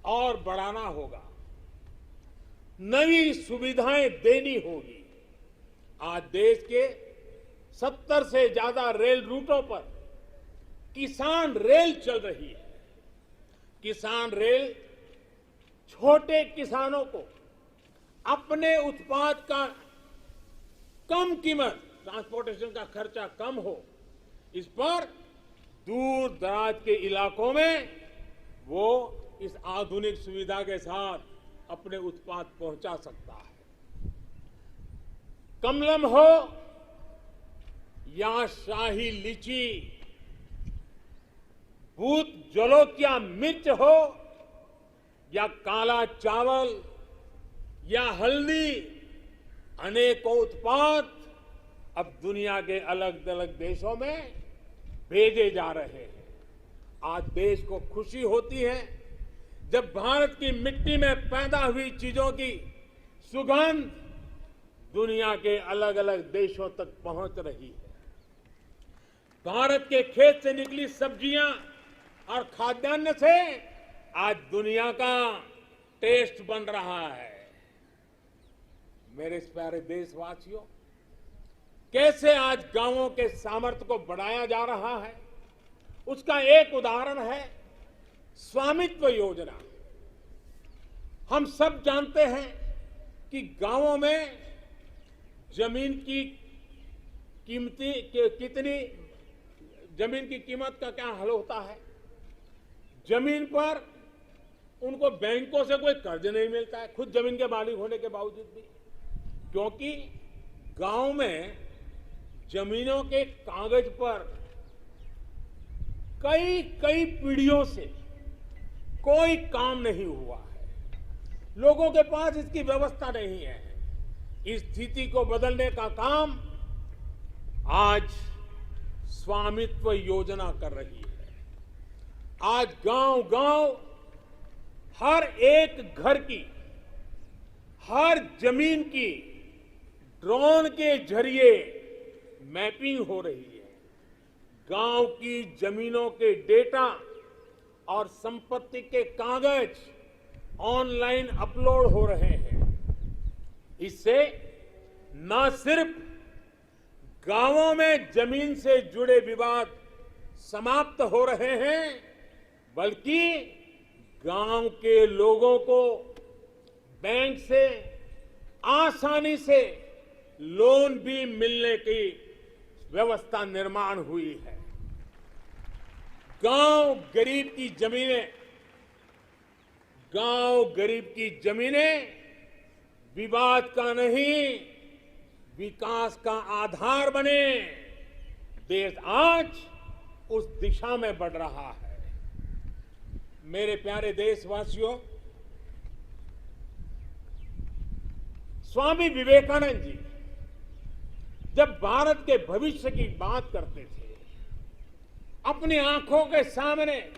और बढ़ाना होगा, नई सुविधाएं देनी होगी। आज देश के 70 से ज्यादा रेल रूटों पर किसान रेल चल रही है। किसान रेल छोटे किसानों को अपने उत्पाद का कम कीमत, ट्रांसपोर्टेशन का खर्चा कम हो, इस पर दूर दराज के इलाकों में वो इस आधुनिक सुविधा के साथ अपने उत्पाद पहुंचा सकता है। कमलम हो या शाही लीची, भूत जलोकिया मिर्च हो या काला चावल या हल्दी, अनेकों उत्पाद अब दुनिया के अलग अलग देशों में भेजे जा रहे हैं। आज देश को खुशी होती है जब भारत की मिट्टी में पैदा हुई चीजों की सुगंध दुनिया के अलग अलग देशों तक पहुंच रही है। भारत के खेत से निकली सब्जियां और खाद्यान्न से आज दुनिया का टेस्ट बन रहा है। मेरे प्यारे देशवासियों, कैसे आज गांवों के सामर्थ्य को बढ़ाया जा रहा है, उसका एक उदाहरण है स्वामित्व योजना। हम सब जानते हैं कि गांवों में जमीन की जमीन की कीमत का क्या हल होता है। जमीन पर उनको बैंकों से कोई कर्ज नहीं मिलता है, खुद जमीन के मालिक होने के बावजूद भी, क्योंकि गांव में जमीनों के कागज पर कई कई पीढ़ियों से कोई काम नहीं हुआ है। लोगों के पास इसकी व्यवस्था नहीं है। इस स्थिति को बदलने का काम आज स्वामित्व योजना कर रही है। आज गांव-गांव हर एक घर की, हर जमीन की ड्रोन के जरिए मैपिंग हो रही है। गांव की जमीनों के डेटा और संपत्ति के कागज ऑनलाइन अपलोड हो रहे हैं। इससे न सिर्फ गांवों में जमीन से जुड़े विवाद समाप्त हो रहे हैं, बल्कि गांव के लोगों को बैंक से आसानी से लोन भी मिलने की व्यवस्था निर्माण हुई है। गांव गरीब की जमीनें विवाद का नहीं, विकास का आधार बने। देश आज उस दिशा में बढ़ रहा है। मेरे प्यारे देशवासियों, स्वामी विवेकानंद जी जब भारत के भविष्य की बात करते थे, अपनी आंखों के सामने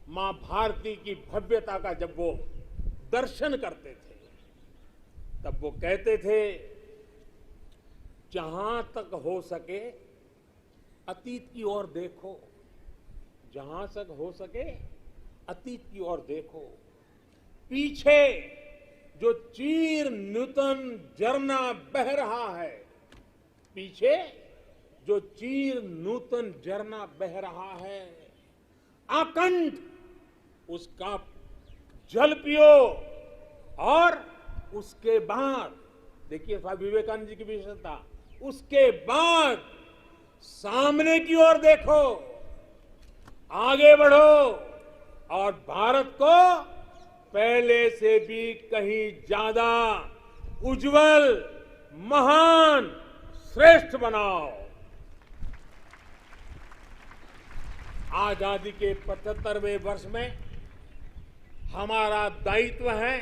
मां भारती की भव्यता का जब वो दर्शन करते थे, तब वो कहते थे, जहां तक हो सके अतीत की ओर देखो, जहां तक हो सके अतीत की ओर देखो। पीछे जो चीर नूतन झरना बह रहा है, पीछे जो चीर नूतन झरना बह रहा है, अखंड उसका जल पियो। और उसके बाद देखिए स्वामी विवेकानंद जी की विशेषता, उसके बाद सामने की ओर देखो, आगे बढ़ो और भारत को पहले से भी कहीं ज्यादा उज्जवल, महान, श्रेष्ठ बनाओ। आजादी के 75वें वर्ष में हमारा दायित्व है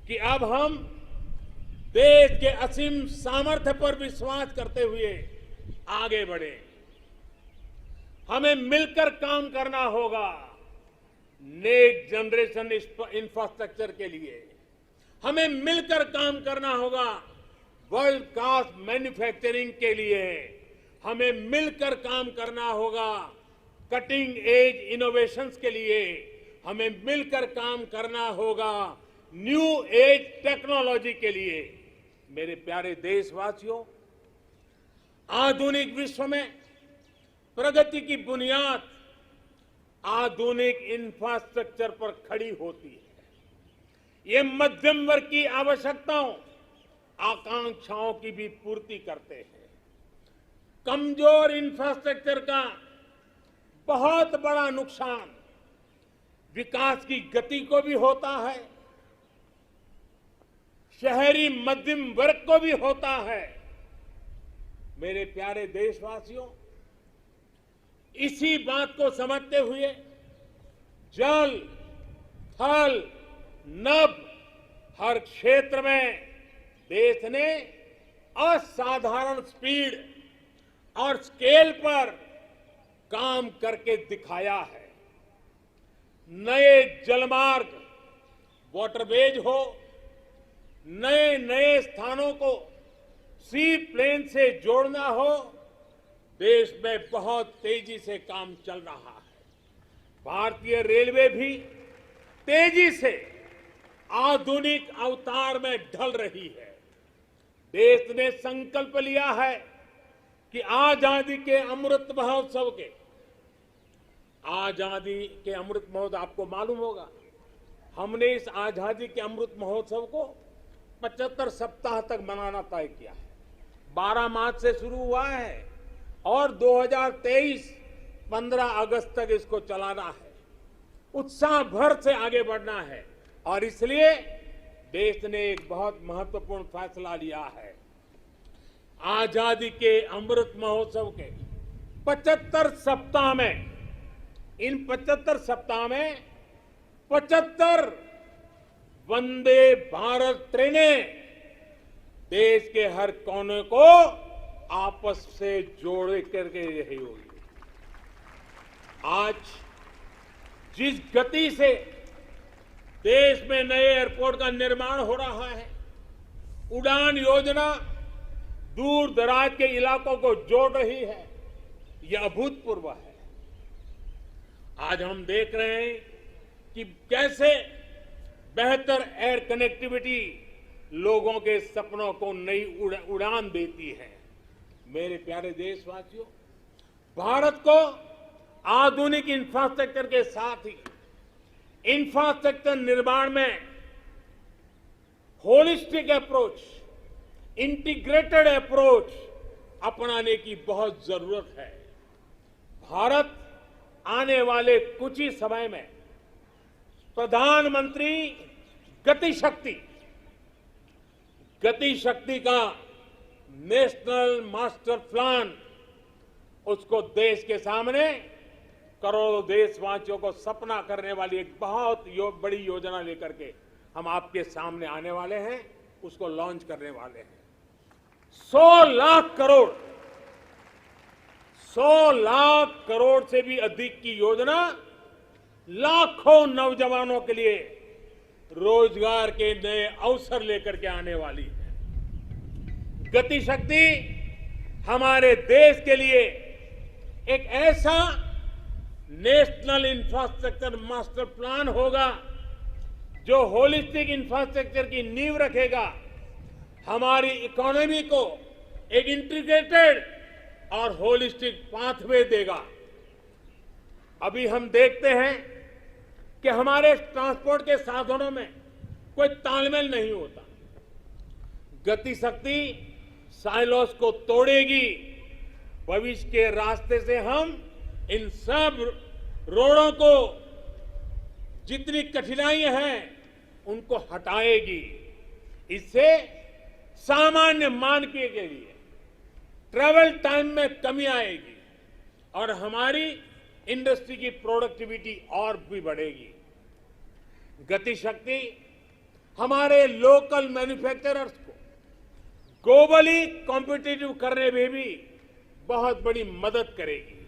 कि अब हम देश के असीम सामर्थ्य पर विश्वास करते हुए आगे बढ़े। हमें मिलकर काम करना होगा नेक्स्ट जनरेशन इंफ्रास्ट्रक्चर के लिए। हमें मिलकर काम करना होगा वर्ल्ड क्लास मैन्युफैक्चरिंग के लिए। हमें मिलकर काम करना होगा कटिंग एज इनोवेशंस के लिए। हमें मिलकर काम करना होगा न्यू एज टेक्नोलॉजी के लिए। मेरे प्यारे देशवासियों, आधुनिक विश्व में प्रगति की बुनियाद आधुनिक इंफ्रास्ट्रक्चर पर खड़ी होती है। ये मध्यम वर्ग की आवश्यकताओं, आकांक्षाओं की भी पूर्ति करते हैं। कमजोर इंफ्रास्ट्रक्चर का बहुत बड़ा नुकसान विकास की गति को भी होता है, शहरी मध्यम वर्ग को भी होता है। मेरे प्यारे देशवासियों, इसी बात को समझते हुए जल, थल, नभ हर क्षेत्र में देश ने असाधारण स्पीड और स्केल पर काम करके दिखाया है। नए जलमार्ग, वाटरवेज हो, नए नए स्थानों को सी प्लेन से जोड़ना हो, देश में बहुत तेजी से काम चल रहा है। भारतीय रेलवे भी तेजी से आधुनिक अवतार में ढल रही है। देश ने संकल्प लिया है कि आजादी के अमृत महोत्सव आपको मालूम होगा, हमने इस आजादी के अमृत महोत्सव को 75 सप्ताह तक मनाना तय किया है। 12 मार्च से शुरू हुआ है और 2023 15 अगस्त तक इसको चलाना है। उत्साह भर से आगे बढ़ना है और इसलिए देश ने एक बहुत महत्वपूर्ण फैसला लिया है। आजादी के अमृत महोत्सव के 75 सप्ताह में, इन 75 सप्ताह में 75 वंदे भारत ट्रेनें देश के हर कोने को आपस से जोड़ करके रही होगी। आज जिस गति से देश में नए एयरपोर्ट का निर्माण हो रहा है, उड़ान योजना दूर दराज के इलाकों को जोड़ रही है, यह अभूतपूर्व है। आज हम देख रहे हैं कि कैसे बेहतर एयर कनेक्टिविटी लोगों के सपनों को नई उड़ान देती है। मेरे प्यारे देशवासियों, भारत को आधुनिक इंफ्रास्ट्रक्चर के साथ ही इंफ्रास्ट्रक्चर निर्माण में होलिस्टिक अप्रोच, इंटीग्रेटेड अप्रोच अपनाने की बहुत जरूरत है। भारत आने वाले कुछ ही समय में प्रधानमंत्री गति शक्ति का नेशनल मास्टर प्लान, उसको देश के सामने करोड़ों देशवासियों को सपना करने वाली एक बहुत बड़ी योजना लेकर के हम आपके सामने आने वाले हैं, उसको लॉन्च करने वाले हैं। 100 लाख करोड़ से भी अधिक की योजना लाखों नौजवानों के लिए रोजगार के नए अवसर लेकर के आने वाली है। गति शक्ति हमारे देश के लिए एक ऐसा नेशनल इंफ्रास्ट्रक्चर मास्टर प्लान होगा जो होलिस्टिक इंफ्रास्ट्रक्चर की नींव रखेगा, हमारी इकोनॉमी को एक इंटीग्रेटेड और होलिस्टिक पाथवे देगा। अभी हम देखते हैं कि हमारे ट्रांसपोर्ट के साधनों में कोई तालमेल नहीं होता। गति शक्ति साइलोस को तोड़ेगी। भविष्य के रास्ते से हम इन सब रोडों को, जितनी कठिनाइयां हैं, उनको हटाएगी। इससे सामान्य मानवीय के लिए ट्रैवल टाइम में कमी आएगी और हमारी इंडस्ट्री की प्रोडक्टिविटी और भी बढ़ेगी। गति शक्ति हमारे लोकल मैन्युफैक्चरर्स को ग्लोबली कॉम्पिटिटिव करने में भी बहुत बड़ी मदद करेगी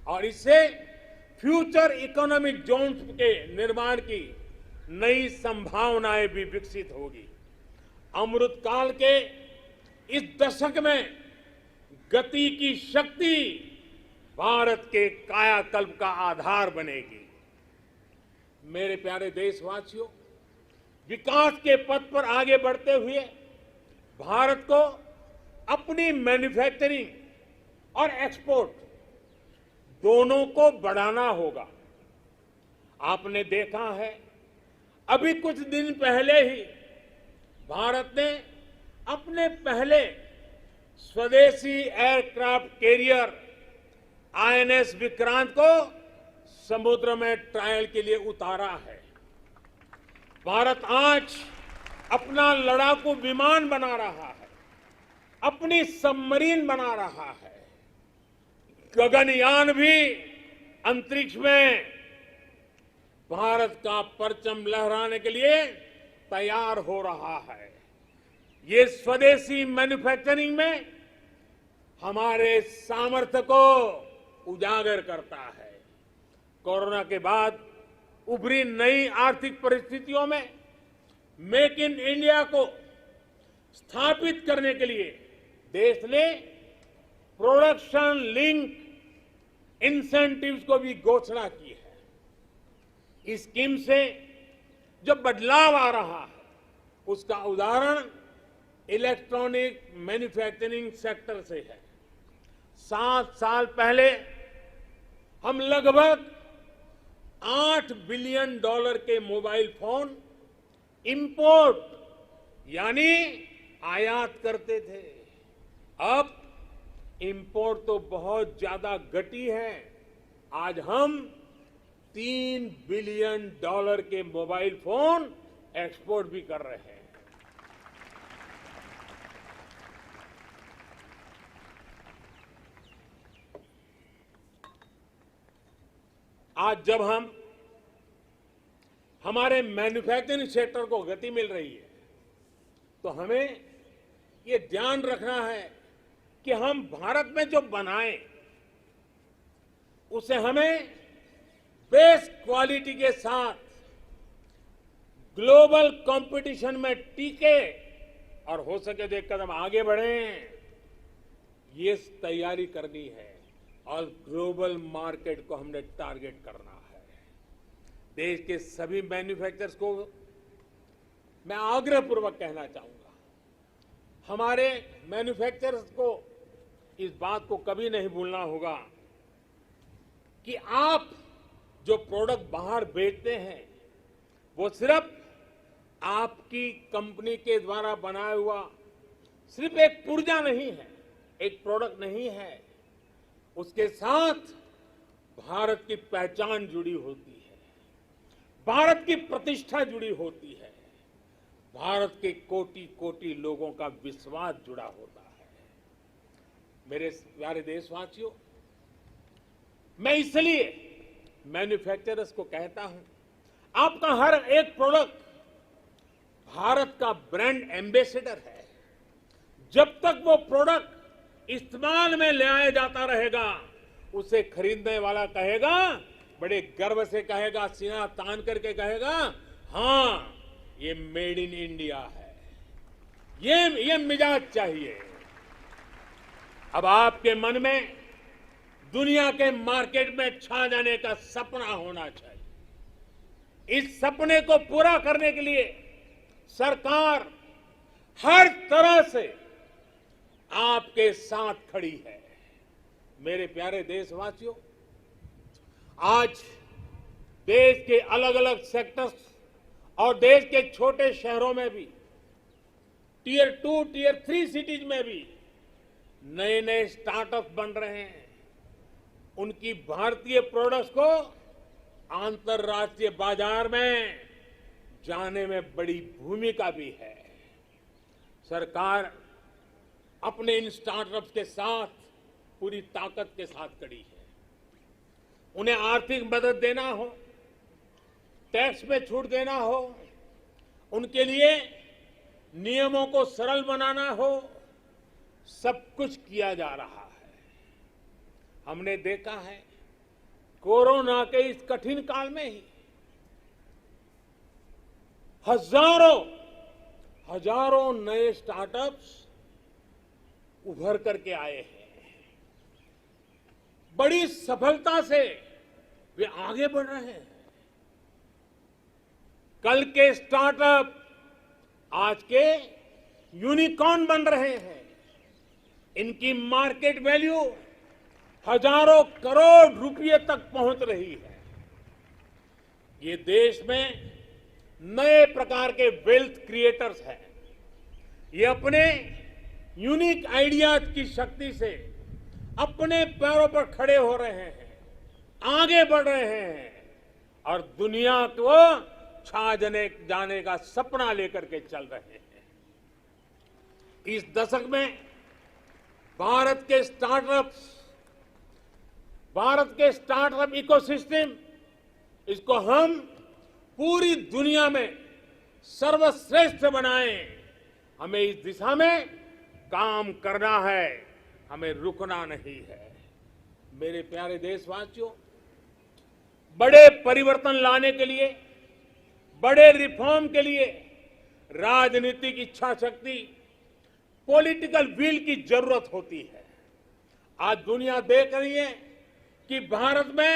और इससे फ्यूचर इकोनॉमिक जोन्स के निर्माण की नई संभावनाएं भी विकसित होगी। अमृत काल के इस दशक में गति की शक्ति भारत के कायाकल्प का आधार बनेगी। मेरे प्यारे देशवासियों, विकास के पथ पर आगे बढ़ते हुए भारत को अपनी मैन्युफैक्चरिंग और एक्सपोर्ट दोनों को बढ़ाना होगा। आपने देखा है, अभी कुछ दिन पहले ही भारत ने अपने पहले स्वदेशी एयरक्राफ्ट कैरियर आईएनएस विक्रांत को समुद्र में ट्रायल के लिए उतारा है। भारत आज अपना लड़ाकू विमान बना रहा है, अपनी सबमरीन बना रहा है, गगनयान भी अंतरिक्ष में भारत का परचम लहराने के लिए तैयार हो रहा है। ये स्वदेशी मैन्युफैक्चरिंग में हमारे सामर्थ्य को उजागर करता है। कोरोना के बाद उभरी नई आर्थिक परिस्थितियों में मेक इन इंडिया को स्थापित करने के लिए देश ने प्रोडक्शन लिंक इंसेंटिव्स को भी घोषणा की है। इस स्कीम से जो बदलाव आ रहा है उसका उदाहरण इलेक्ट्रॉनिक मैन्युफैक्चरिंग सेक्टर से है। 7 साल पहले हम लगभग $8 बिलियन के मोबाइल फोन इंपोर्ट यानी आयात करते थे। अब इंपोर्ट तो बहुत ज्यादा घटी है। आज हम $3 बिलियन के मोबाइल फोन एक्सपोर्ट भी कर रहे हैं। आज जब हम हमारे मैन्युफैक्चरिंग सेक्टर को गति मिल रही है तो हमें ये ध्यान रखना है कि हम भारत में जो बनाएं उसे हमें बेस्ट क्वालिटी के साथ ग्लोबल कंपटीशन में टिके और हो सके तो एक कदम आगे बढ़ें, ये तैयारी करनी है और ग्लोबल मार्केट को हमने टारगेट करना है। देश के सभी मैन्युफैक्चरर्स को मैं आग्रहपूर्वक कहना चाहूंगा, हमारे मैन्युफैक्चरर्स को इस बात को कभी नहीं भूलना होगा कि आप जो प्रोडक्ट बाहर बेचते हैं वो सिर्फ आपकी कंपनी के द्वारा बनाया हुआ सिर्फ एक पुर्जा नहीं है, एक प्रोडक्ट नहीं है। उसके साथ भारत की पहचान जुड़ी होती है, भारत की प्रतिष्ठा जुड़ी होती है, भारत के कोटि कोटि लोगों का विश्वास जुड़ा होता है। मेरे प्यारे देशवासियों, मैं इसलिए मैन्युफैक्चरर्स को कहता हूं, आपका हर एक प्रोडक्ट भारत का ब्रांड एम्बेसडर है। जब तक वो प्रोडक्ट इस्तेमाल में ले आया जाता रहेगा, उसे खरीदने वाला कहेगा, बड़े गर्व से कहेगा, सीना तान करके कहेगा, हाँ ये मेड इन इंडिया है। ये मिजाज चाहिए। अब आपके मन में दुनिया के मार्केट में छा जाने का सपना होना चाहिए। इस सपने को पूरा करने के लिए सरकार हर तरह से आपके साथ खड़ी है। मेरे प्यारे देशवासियों, आज देश के अलग अलग सेक्टर्स और देश के छोटे शहरों में भी, टियर 2, टियर 3 सिटीज में भी नए नए स्टार्टअप बन रहे हैं। उनकी भारतीय प्रोडक्ट्स को अंतर्राष्ट्रीय बाजार में जाने में बड़ी भूमिका भी है। सरकार अपने इन स्टार्टअप्स के साथ पूरी ताकत के साथ खड़ी है। उन्हें आर्थिक मदद देना हो, टैक्स में छूट देना हो, उनके लिए नियमों को सरल बनाना हो, सब कुछ किया जा रहा है। हमने देखा है कोरोना के इस कठिन काल में ही हजारों नए स्टार्टअप्स उभर करके आए हैं। बड़ी सफलता से वे आगे बढ़ रहे हैं। कल के स्टार्टअप आज के यूनिकॉर्न बन रहे हैं। इनकी मार्केट वैल्यू हजारों करोड़ रुपए तक पहुंच रही है। ये देश में नए प्रकार के वेल्थ क्रिएटर्स हैं। ये अपने यूनिक आइडियाज की शक्ति से अपने पैरों पर खड़े हो रहे हैं, आगे बढ़ रहे हैं और दुनिया को छा जाने का सपना लेकर के चल रहे हैं। इस दशक में भारत के स्टार्टअप इकोसिस्टम, इसको हम पूरी दुनिया में सर्वश्रेष्ठ बनाएं। हमें इस दिशा में काम करना है, हमें रुकना नहीं है। मेरे प्यारे देशवासियों, बड़े परिवर्तन लाने के लिए, बड़े रिफॉर्म के लिए राजनीतिक इच्छा शक्ति, पॉलिटिकल विल की जरूरत होती है। आज दुनिया देख रही है कि भारत में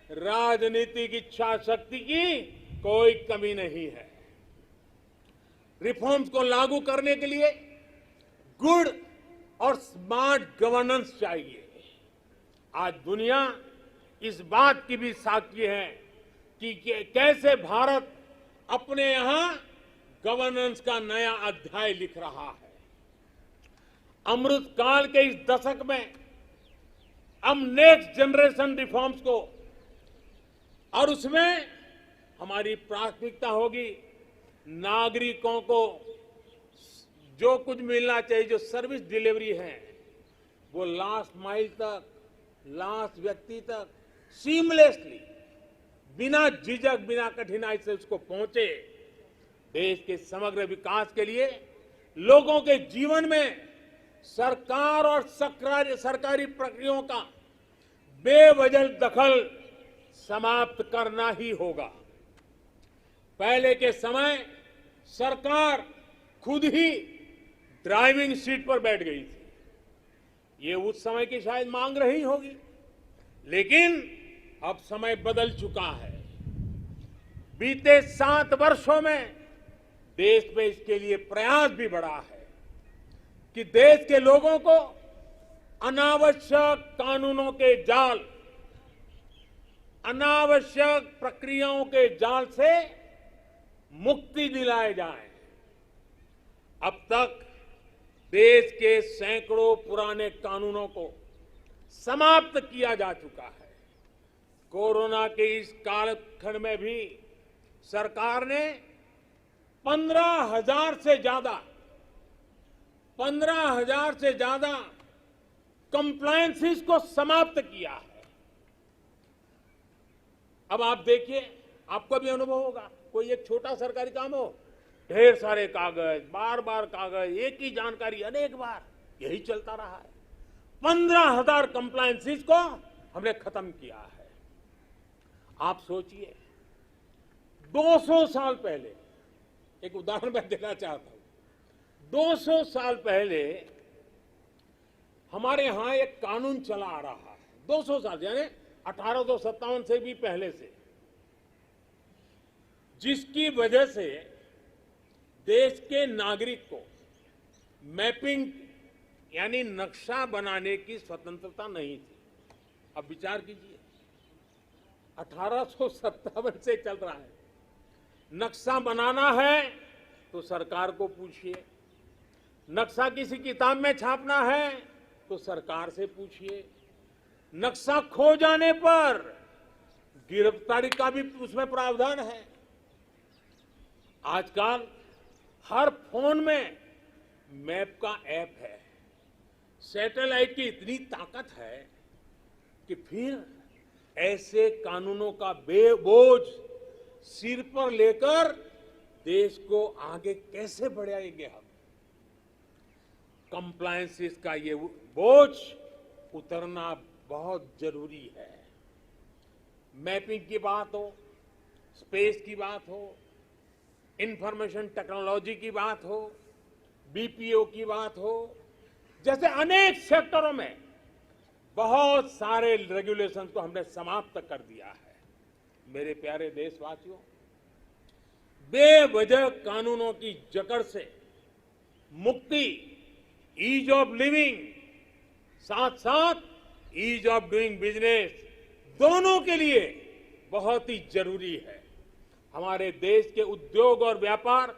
राजनीतिक इच्छा शक्ति की कोई कमी नहीं है। रिफॉर्म्स को लागू करने के लिए गुड और स्मार्ट गवर्नेंस चाहिए। आज दुनिया इस बात की भी साक्षी है कि कैसे भारत अपने यहां गवर्नेंस का नया अध्याय लिख रहा है। अमृत काल के इस दशक में हम नेक्स्ट जनरेशन रिफॉर्म्स को, और उसमें हमारी प्राथमिकता होगी नागरिकों को जो कुछ मिलना चाहिए, जो सर्विस डिलीवरी है, वो लास्ट माइल तक, लास्ट व्यक्ति तक सीमलेसली, बिना झिझक, बिना कठिनाई से उसको पहुंचे। देश के समग्र विकास के लिए लोगों के जीवन में सरकार और सरकारी प्रक्रियाओं का बेवजह दखल समाप्त करना ही होगा। पहले के समय सरकार खुद ही ड्राइविंग सीट पर बैठ गई थी। ये उस समय की शायद मांग रही होगी, लेकिन अब समय बदल चुका है। बीते 7 वर्षों में देश में इसके लिए प्रयास भी बढ़ा है कि देश के लोगों को अनावश्यक कानूनों के जाल, अनावश्यक प्रक्रियाओं के जाल से मुक्ति दिलाए जाए। अब तक देश के सैकड़ों पुराने कानूनों को समाप्त किया जा चुका है। कोरोना के इस कालखंड में भी सरकार ने 15,000 से ज्यादा कंप्लायंसेस को समाप्त किया है। अब आप देखिए, आपको भी अनुभव होगा, कोई एक छोटा सरकारी काम हो, ढेर सारे कागज, बार बार कागज, एक ही जानकारी अनेक बार, यही चलता रहा है। 15,000 कंप्लायंसेस को हमने खत्म किया है। आप सोचिए, 200 साल पहले, एक उदाहरण मैं देना चाहता हूं। 200 साल पहले हमारे यहां एक कानून चला आ रहा है। 200 साल यानी 1857 से भी पहले से, जिसकी वजह से देश के नागरिक को मैपिंग यानी नक्शा बनाने की स्वतंत्रता नहीं थी। अब विचार कीजिए, 1857 से चल रहा है। नक्शा बनाना है तो सरकार को पूछिए, नक्शा किसी किताब में छापना है तो सरकार से पूछिए, नक्शा खो जाने पर गिरफ्तारी का भी उसमें प्रावधान है। आजकल हर फोन में मैप का ऐप है। सैटेलाइट की इतनी ताकत है कि फिर ऐसे कानूनों का बोझ सिर पर लेकर देश को आगे कैसे बढ़ाएंगे हम? कंप्लायंसेस का ये बोझ उतरना बहुत जरूरी है। मैपिंग की बात हो, स्पेस की बात हो, इंफॉर्मेशन टेक्नोलॉजी की बात हो, बीपीओ की बात हो, जैसे अनेक सेक्टरों में बहुत सारे रेगुलेशंस को हमने समाप्त कर दिया है। मेरे प्यारे देशवासियों, बेवजह कानूनों की जकड़ से मुक्ति, ईज ऑफ लिविंग, साथ साथ ईज ऑफ डूइंग बिजनेस, दोनों के लिए बहुत ही जरूरी है। हमारे देश के उद्योग और व्यापार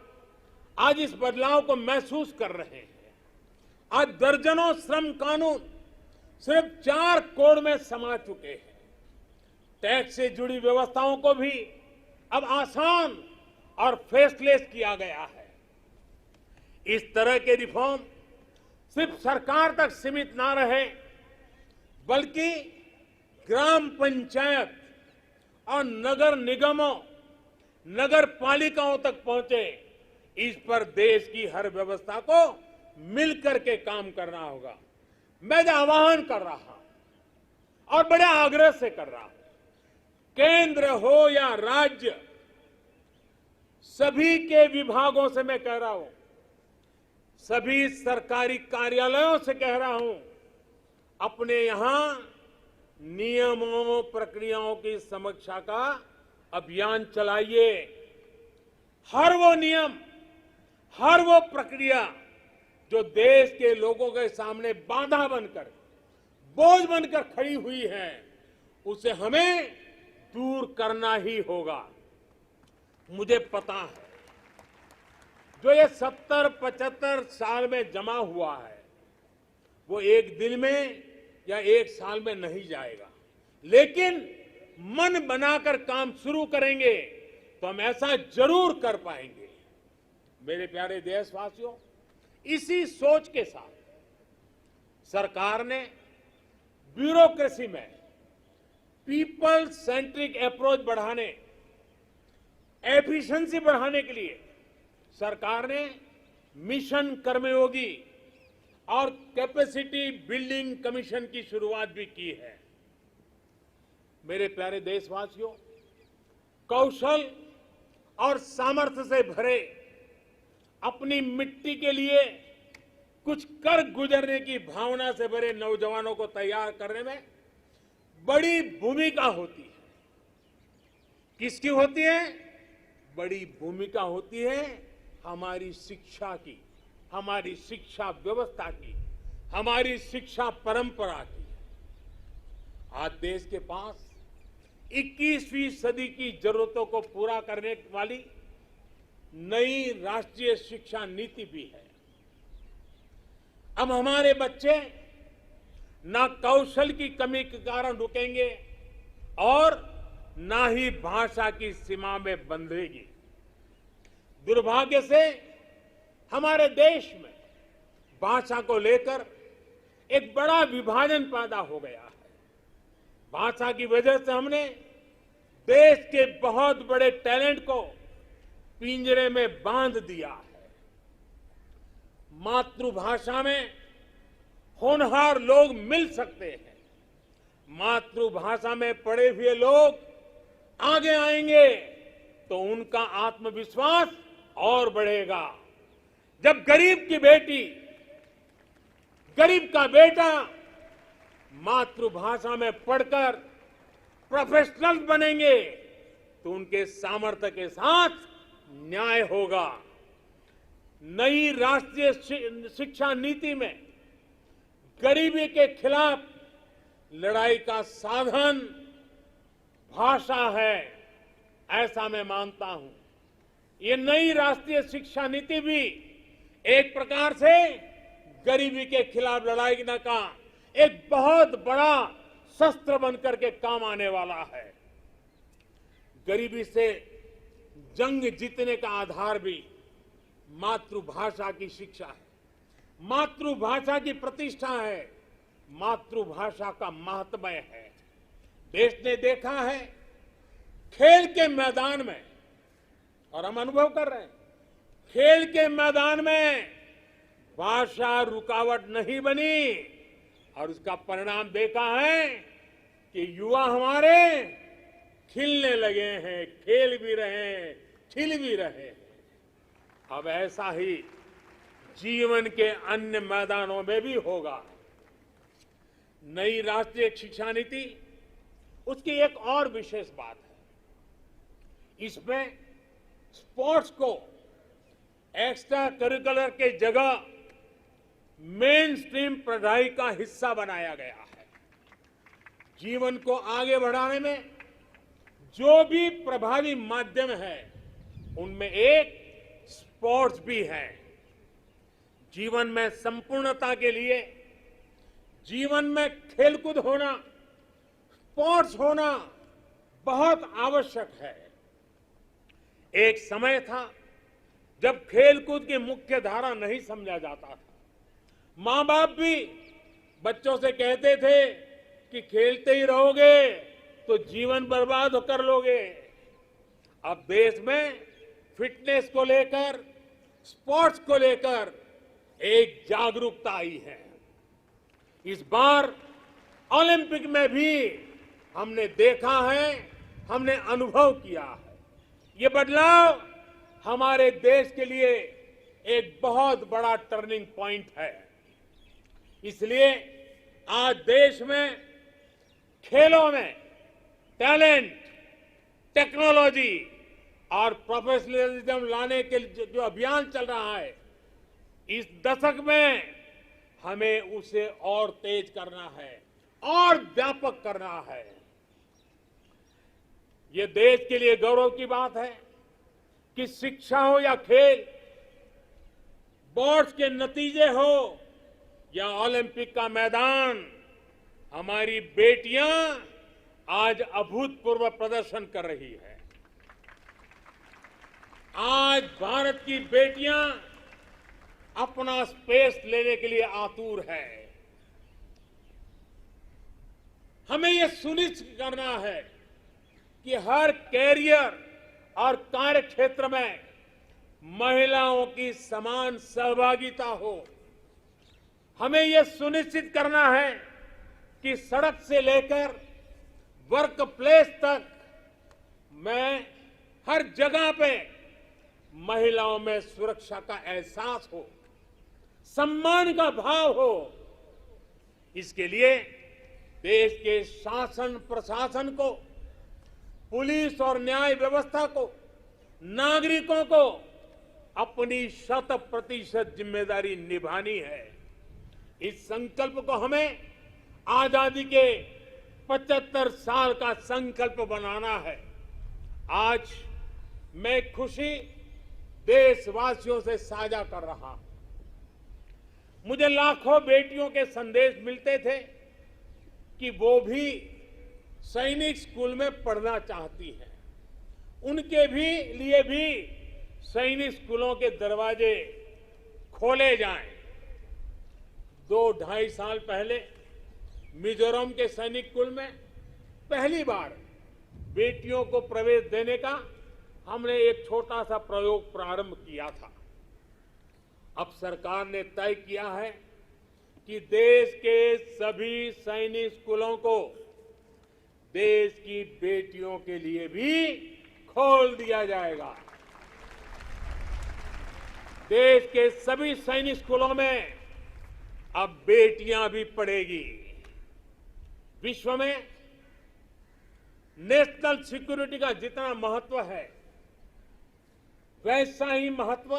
आज इस बदलाव को महसूस कर रहे हैं। आज दर्जनों श्रम कानून सिर्फ 4 कोड में समा चुके हैं। टैक्स से जुड़ी व्यवस्थाओं को भी अब आसान और फेसलेस किया गया है। इस तरह के रिफॉर्म सिर्फ सरकार तक सीमित ना रहे, बल्कि ग्राम पंचायत और नगर निगमों, नगर पालिकाओं तक पहुंचे। इस पर देश की हर व्यवस्था को मिलकर के काम करना होगा। मैं आह्वान कर रहा हूं और बड़े आग्रह से कर रहा हूं, केंद्र हो या राज्य, सभी के विभागों से मैं कह रहा हूं, सभी सरकारी कार्यालयों से कह रहा हूं, अपने यहां नियमों प्रक्रियाओं की समीक्षा का अभियान चलाइए। हर वो नियम, हर वो प्रक्रिया जो देश के लोगों के सामने बाधा बनकर, बोझ बनकर खड़ी हुई है, उसे हमें दूर करना ही होगा। मुझे पता है, जो ये 70-75 साल में जमा हुआ है, वो एक दिन में या एक साल में नहीं जाएगा। लेकिन मन बनाकर काम शुरू करेंगे तो हम ऐसा जरूर कर पाएंगे। मेरे प्यारे देशवासियों, इसी सोच के साथ सरकार ने ब्यूरोक्रेसी में पीपल सेंट्रिक अप्रोच बढ़ाने, एफिशिएंसी बढ़ाने के लिए सरकार ने मिशन कर्मयोगी और कैपेसिटी बिल्डिंग कमीशन की शुरुआत भी की है। मेरे प्यारे देशवासियों, कौशल और सामर्थ्य से भरे, अपनी मिट्टी के लिए कुछ कर गुजरने की भावना से भरे नौजवानों को तैयार करने में बड़ी भूमिका होती है। किसकी होती है? बड़ी भूमिका होती है हमारी शिक्षा की, हमारी शिक्षा व्यवस्था की, हमारी शिक्षा परंपरा की। आज देश के पास 21वीं सदी की जरूरतों को पूरा करने वाली नई राष्ट्रीय शिक्षा नीति भी है। अब हमारे बच्चे ना कौशल की कमी के कारण रुकेंगे और ना ही भाषा की सीमा में बंधेगी। दुर्भाग्य से हमारे देश में भाषा को लेकर एक बड़ा विभाजन पैदा हो गया है। भाषा की वजह से हमने देश के बहुत बड़े टैलेंट को पिंजरे में बांध दिया है। मातृभाषा में होनहार लोग मिल सकते हैं। मातृभाषा में पढ़े हुए लोग आगे आएंगे तो उनका आत्मविश्वास और बढ़ेगा। जब गरीब की बेटी, गरीब का बेटा मातृभाषा में पढ़कर प्रोफेशनल बनेंगे तो उनके सामर्थ्य के साथ न्याय होगा। नई राष्ट्रीय शिक्षा नीति में गरीबी के खिलाफ लड़ाई का साधन भाषा है, ऐसा मैं मानता हूं। ये नई राष्ट्रीय शिक्षा नीति भी एक प्रकार से गरीबी के खिलाफ लड़ाई का एक बहुत बड़ा शस्त्र बनकर के काम आने वाला है। गरीबी से जंग जीतने का आधार भी मातृभाषा की शिक्षा है, मातृभाषा की प्रतिष्ठा है, मातृभाषा का महात्म्य है। देश ने देखा है खेल के मैदान में, और हम अनुभव कर रहे हैं, खेल के मैदान में भाषा रुकावट नहीं बनी और उसका परिणाम देखा है कि युवा हमारे खिलने लगे हैं, खेल भी रहे हैं, खिल भी रहे हैं। अब ऐसा ही जीवन के अन्य मैदानों में भी होगा। नई राष्ट्रीय शिक्षा नीति, उसकी एक और विशेष बात है, इसमें स्पोर्ट्स को एक्स्ट्रा करिकुलर के जगह मेन स्ट्रीम पढ़ाई का हिस्सा बनाया गया है। जीवन को आगे बढ़ाने में जो भी प्रभावी माध्यम है, उनमें एक स्पोर्ट्स भी है। जीवन में संपूर्णता के लिए जीवन में खेलकूद होना, स्पोर्ट्स होना बहुत आवश्यक है। एक समय था जब खेलकूद की मुख्य धारा नहीं समझा जाता था। मां बाप भी बच्चों से कहते थे कि खेलते ही रहोगे तो जीवन बर्बाद कर लोगे। अब देश में फिटनेस को लेकर, स्पोर्ट्स को लेकर एक जागरूकता आई है। इस बार ओलंपिक में भी हमने देखा है, हमने अनुभव किया है। ये बदलाव हमारे देश के लिए एक बहुत बड़ा टर्निंग पॉइंट है। इसलिए आज देश में खेलों में टैलेंट, टेक्नोलॉजी और प्रोफेशनलिज्म लाने के जो अभियान चल रहा है, इस दशक में हमें उसे और तेज करना है और व्यापक करना है। ये देश के लिए गौरव की बात है कि शिक्षा हो या खेल, बोर्ड्स के नतीजे हो या ओलंपिक का मैदान, हमारी बेटियां आज अभूतपूर्व प्रदर्शन कर रही है। आज भारत की बेटियां अपना स्पेस लेने के लिए आतुर है। हमें यह सुनिश्चित करना है कि हर कैरियर और कार्य क्षेत्र में महिलाओं की समान सहभागिता हो। हमें यह सुनिश्चित करना है कि सड़क से लेकर वर्क प्लेस तक में हर जगह पे महिलाओं में सुरक्षा का एहसास हो, सम्मान का भाव हो। इसके लिए देश के शासन प्रशासन को, पुलिस और न्याय व्यवस्था को, नागरिकों को अपनी 100% जिम्मेदारी निभानी है। इस संकल्प को हमें आजादी के 75 साल का संकल्प बनाना है। आज मैं खुशी देशवासियों से साझा कर रहा हूं। मुझे लाखों बेटियों के संदेश मिलते थे कि वो भी सैनिक स्कूल में पढ़ना चाहती हैं। उनके लिए भी सैनिक स्कूलों के दरवाजे खोले जाएं। 2-2.5 साल पहले मिजोरम के सैनिक स्कूल में पहली बार बेटियों को प्रवेश देने का हमने एक छोटा सा प्रयोग प्रारंभ किया था। अब सरकार ने तय किया है कि देश के सभी सैनिक स्कूलों को देश की बेटियों के लिए भी खोल दिया जाएगा। देश के सभी सैनिक स्कूलों में अब बेटियां भी पढ़ेगी। विश्व में नेशनल सिक्योरिटी का जितना महत्व है, वैसा ही महत्व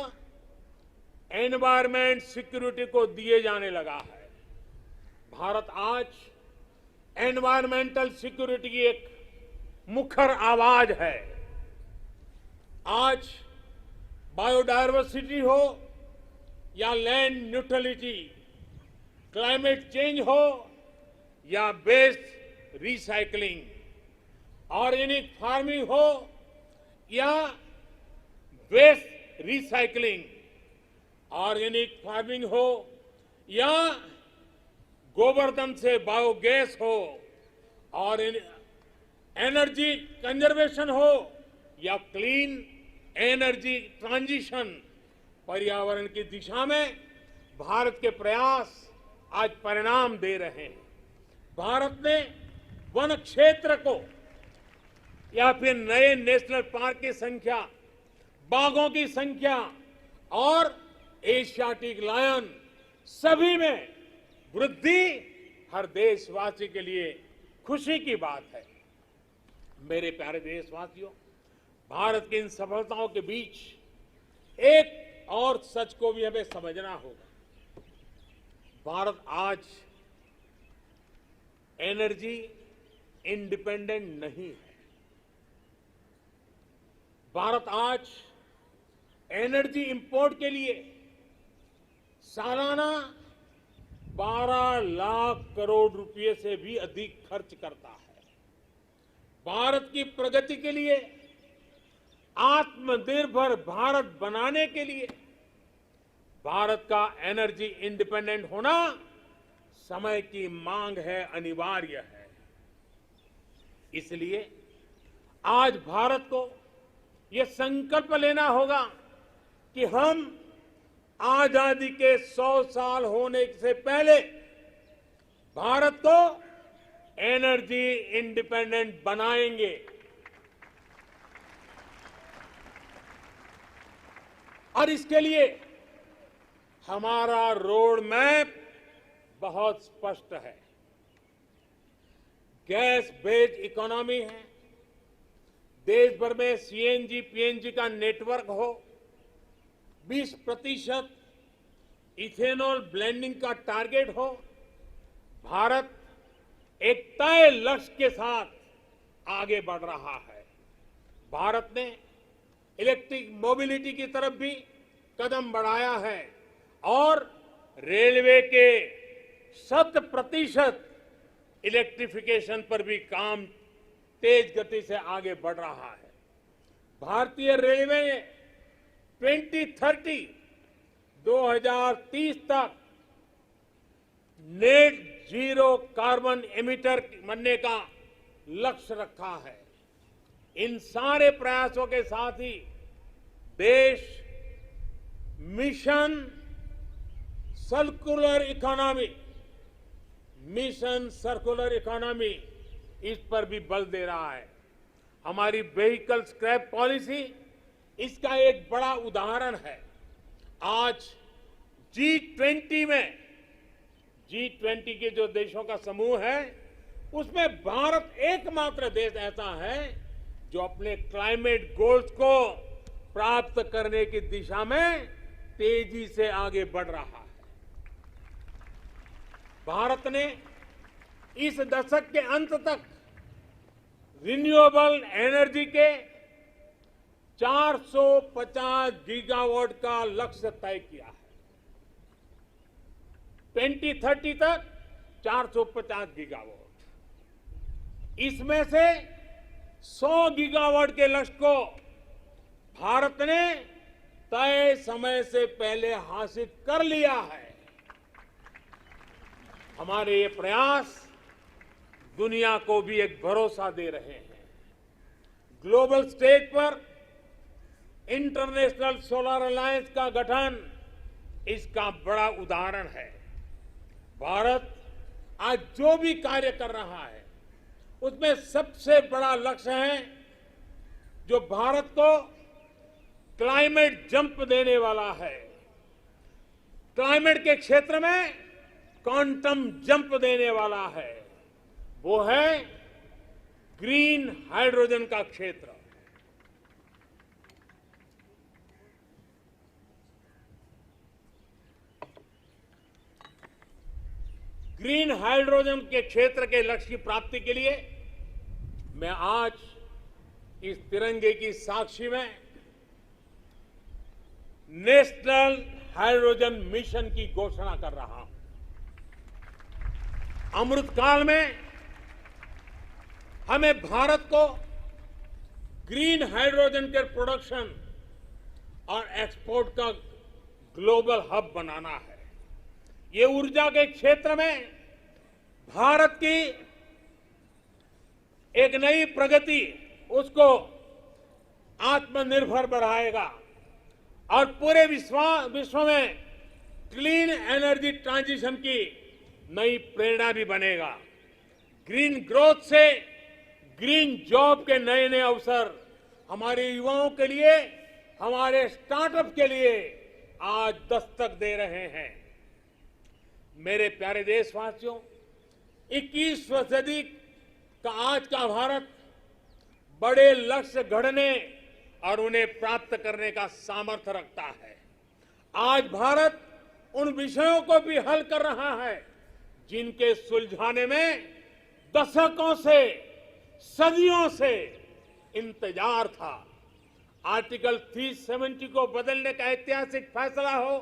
एनवायरमेंट सिक्योरिटी को दिए जाने लगा है। भारत आज एनवायरमेंटल सिक्योरिटी की एक मुखर आवाज है। आज बायोडायवर्सिटी हो या लैंड न्यूट्रलिटी, क्लाइमेट चेंज हो या वेस्ट रिसाइकलिंग, ऑर्गेनिक फार्मिंग हो या वेस्ट रिसाइकलिंग, ऑर्गेनिक फार्मिंग हो या गोवर्धन से बायोगैस हो और एनर्जी कंजर्वेशन हो या क्लीन एनर्जी ट्रांजिशन, पर्यावरण की दिशा में भारत के प्रयास आज परिणाम दे रहे हैं। भारत ने वन क्षेत्र को या फिर नए नेशनल पार्क की संख्या, बाघों की संख्या और एशियाटिक लायन सभी में वृद्धि हर देशवासी के लिए खुशी की बात है। मेरे प्यारे देशवासियों, भारत की इन सफलताओं के बीच एक और सच को भी हमें समझना होगा। भारत आज एनर्जी इंडिपेंडेंट नहीं है। भारत आज एनर्जी इंपोर्ट के लिए सालाना 12 लाख करोड़ रुपए से भी अधिक खर्च करता है। भारत की प्रगति के लिए, आत्मनिर्भर भारत बनाने के लिए भारत का एनर्जी इंडिपेंडेंट होना समय की मांग है, अनिवार्य है। इसलिए आज भारत को यह संकल्प लेना होगा कि हम आजादी के 100 साल होने से पहले भारत को एनर्जी इंडिपेंडेंट बनाएंगे। और इसके लिए हमारा रोड मैप बहुत स्पष्ट है। गैस बेस्ड इकोनॉमी है, देश भर में सीएनजी पीएनजी का नेटवर्क हो, 20% इथेनॉल ब्लेंडिंग का टारगेट हो। भारत एक तय लक्ष्य के साथ आगे बढ़ रहा है। भारत ने इलेक्ट्रिक मोबिलिटी की तरफ भी कदम बढ़ाया है और रेलवे के 100% इलेक्ट्रिफिकेशन पर भी काम तेज गति से आगे बढ़ रहा है। भारतीय रेलवे ने 2030 तक नेट जीरो कार्बन एमिटर बनने का लक्ष्य रखा है। इन सारे प्रयासों के साथ ही देश मिशन सर्कुलर इकोनॉमी इस पर भी बल दे रहा है। हमारी व्हीकल स्क्रैप पॉलिसी इसका एक बड़ा उदाहरण है। आज G20 के जो देशों का समूह है, उसमें भारत एकमात्र देश ऐसा है जो अपने क्लाइमेट गोल्स को प्राप्त करने की दिशा में तेजी से आगे बढ़ रहा है। भारत ने इस दशक के अंत तक रिन्यूएबल एनर्जी के 450 गीगावाट का लक्ष्य तय किया है। 2030 तक 450 गीगावाट। इसमें से 100 गीगावाट के लक्ष्य को भारत ने तय समय से पहले हासिल कर लिया है। हमारे ये प्रयास दुनिया को भी एक भरोसा दे रहे हैं। ग्लोबल स्टेज पर इंटरनेशनल सोलर अलायंस का गठन इसका बड़ा उदाहरण है। भारत आज जो भी कार्य कर रहा है, उसमें सबसे बड़ा लक्ष्य है जो भारत को क्लाइमेट जंप देने वाला है। क्लाइमेट के क्षेत्र में क्वांटम जंप देने वाला है, वो है ग्रीन हाइड्रोजन का क्षेत्र। ग्रीन हाइड्रोजन के क्षेत्र के लक्ष्य की प्राप्ति के लिए मैं आज इस तिरंगे की साक्षी में नेशनल हाइड्रोजन मिशन की घोषणा कर रहा हूं। अमृतकाल में हमें भारत को ग्रीन हाइड्रोजन के प्रोडक्शन और एक्सपोर्ट का ग्लोबल हब बनाना है। ये ऊर्जा के क्षेत्र में भारत की एक नई प्रगति, उसको आत्मनिर्भर बढ़ाएगा और पूरे विश्व में क्लीन एनर्जी ट्रांजिशन की नई प्रेरणा भी बनेगा। ग्रीन ग्रोथ से ग्रीन जॉब के नए नए अवसर हमारे युवाओं के लिए, हमारे स्टार्टअप के लिए आज दस्तक दे रहे हैं। मेरे प्यारे देशवासियों, 21वीं सदी का आज का भारत बड़े लक्ष्य गढ़ने और उन्हें प्राप्त करने का सामर्थ्य रखता है। आज भारत उन विषयों को भी हल कर रहा है जिनके सुलझाने में दशकों से, सदियों से इंतजार था। आर्टिकल 370 को बदलने का ऐतिहासिक फैसला हो,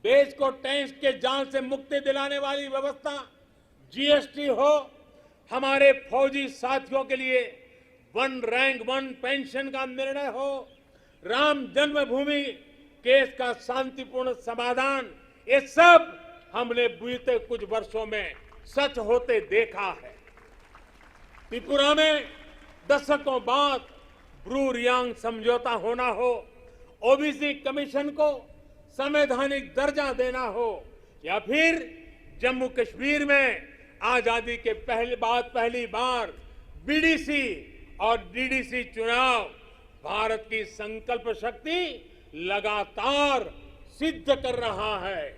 देश को टैक्स के जाल से मुक्ति दिलाने वाली व्यवस्था, जीएसटी हो, हमारे फौजी साथियों के लिए वन रैंक वन पेंशन का निर्णय हो, राम जन्मभूमि केस का शांतिपूर्ण समाधान, ये सब हमने बीते कुछ वर्षों में सच होते देखा है। त्रिपुरा में दशकों बाद ब्रू रियांग समझौता होना हो, ओबीसी कमीशन को संवैधानिक दर्जा देना हो, या फिर जम्मू कश्मीर में आजादी के पहली बार बीडीसी और डीडीसी चुनाव, भारत की संकल्प शक्ति लगातार सिद्ध कर रहा है।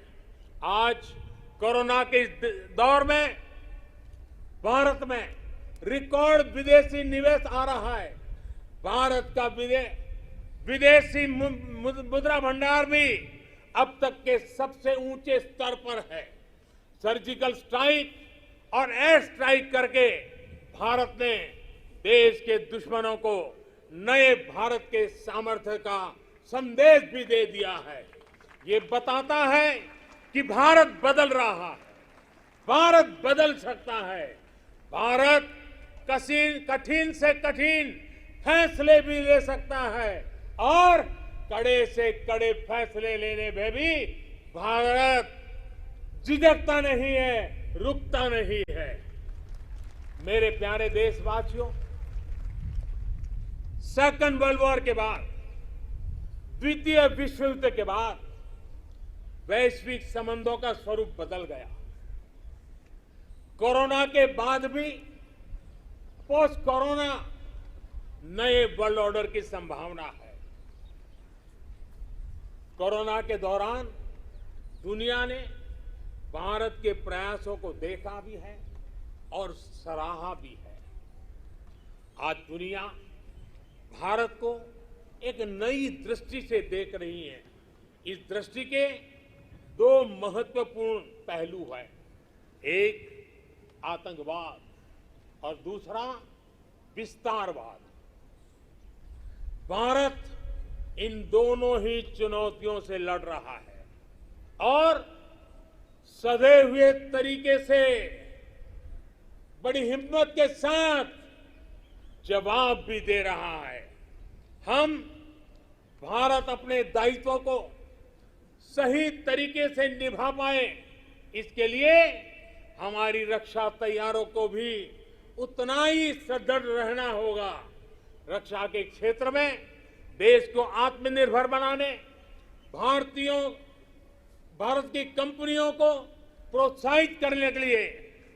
आज कोरोना के इस दौर में भारत में रिकॉर्ड विदेशी निवेश आ रहा है। भारत का विदेशी मुद्रा भंडार भी अब तक के सबसे ऊंचे स्तर पर है। सर्जिकल स्ट्राइक और एयर स्ट्राइक करके भारत ने देश के दुश्मनों को नए भारत के सामर्थ्य का संदेश भी दे दिया है। ये बताता है कि भारत बदल रहा है, भारत बदल सकता है। भारत कठिन से कठिन फैसले भी ले सकता है और कड़े से कड़े फैसले लेने में भी भारत झिझकता नहीं है, रुकता नहीं है। मेरे प्यारे देशवासियों, सेकंड वर्ल्ड वॉर के बाद, द्वितीय विश्व युद्ध के बाद वैश्विक संबंधों का स्वरूप बदल गया। कोरोना के बाद भी पोस्ट कोरोना नए वर्ल्ड ऑर्डर की संभावना है। कोरोना के दौरान दुनिया ने भारत के प्रयासों को देखा भी है और सराहा भी है। आज दुनिया भारत को एक नई दृष्टि से देख रही है। इस दृष्टि के दो महत्वपूर्ण पहलू हैं, एक आतंकवाद और दूसरा विस्तारवाद। भारत इन दोनों ही चुनौतियों से लड़ रहा है और सधे हुए तरीके से बड़ी हिम्मत के साथ जवाब भी दे रहा है। हम भारत अपने दायित्वों को सही तरीके से निभा पाए, इसके लिए हमारी रक्षा तैयारों को भी उतना ही सदृढ़ रहना होगा। रक्षा के क्षेत्र में देश को आत्मनिर्भर बनाने, भारत की कंपनियों को प्रोत्साहित करने के लिए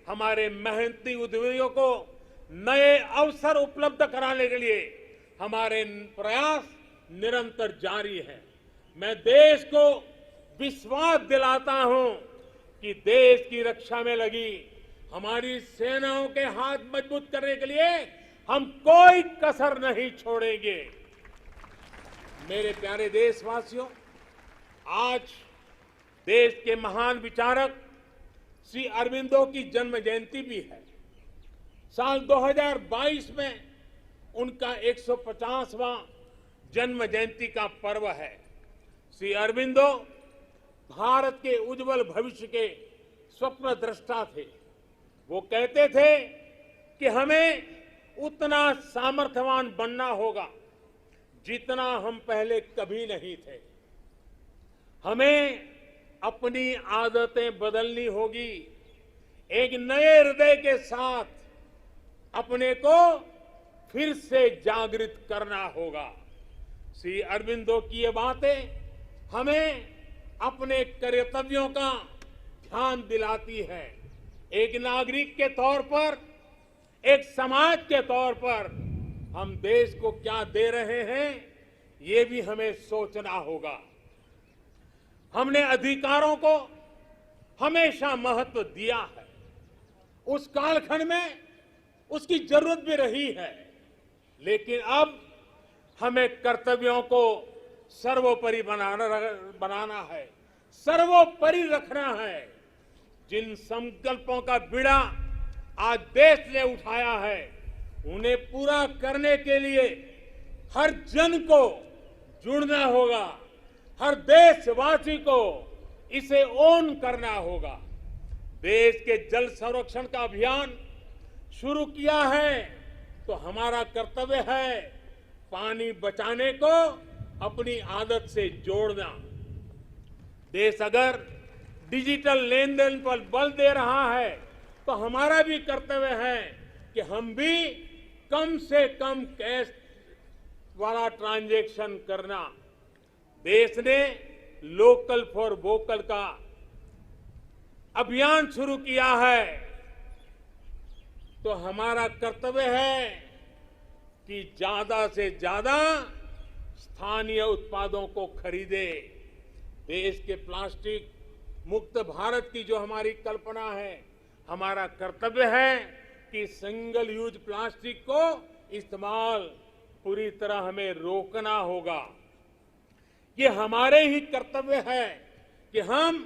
हमारे मेहनती उद्यमियों को नए अवसर उपलब्ध कराने के लिए हमारे प्रयास निरंतर जारी हैं। मैं देश को विश्वास दिलाता हूं कि देश की रक्षा में लगी हमारी सेनाओं के हाथ मजबूत करने के लिए हम कोई कसर नहीं छोड़ेंगे। मेरे प्यारे देशवासियों, आज देश के महान विचारक श्री अरविंदो की जन्म जयंती भी है। साल 2022 में उनका 150वां जन्म जयंती का पर्व है। श्री अरविंदो भारत के उज्जवल भविष्य के स्वप्न दृष्टा थे। वो कहते थे कि हमें उतना सामर्थ्यवान बनना होगा जितना हम पहले कभी नहीं थे। हमें अपनी आदतें बदलनी होगी, एक नए हृदय के साथ अपने को फिर से जागृत करना होगा। श्री अरबिंदो की ये बातें हमें अपने कर्तव्यों का ध्यान दिलाती है। एक नागरिक के तौर पर, एक समाज के तौर पर हम देश को क्या दे रहे हैं, ये भी हमें सोचना होगा। हमने अधिकारों को हमेशा महत्व दिया है। उस कालखंड में उसकी जरूरत भी रही है, लेकिन अब हमें कर्तव्यों को सर्वोपरि बनाना है, सर्वोपरि रखना है। जिन संकल्पों का बीड़ा आज देश ने उठाया है, उन्हें पूरा करने के लिए हर जन को जुड़ना होगा, हर देशवासी को इसे ओन करना होगा। देश के जल संरक्षण का अभियान शुरू किया है, तो हमारा कर्तव्य है पानी बचाने को अपनी आदत से जोड़ना। देश अगर डिजिटल लेन देन पर बल दे रहा है, तो हमारा भी कर्तव्य है कि हम भी कम से कम कैश वाला ट्रांजैक्शन करना। देश ने लोकल फॉर वोकल का अभियान शुरू किया है, तो हमारा कर्तव्य है कि ज्यादा से ज्यादा स्थानीय उत्पादों को खरीदे। देश के प्लास्टिक मुक्त भारत की जो हमारी कल्पना है, हमारा कर्तव्य है कि सिंगल यूज प्लास्टिक को इस्तेमाल पूरी तरह हमें रोकना होगा। ये हमारे ही कर्तव्य है कि हम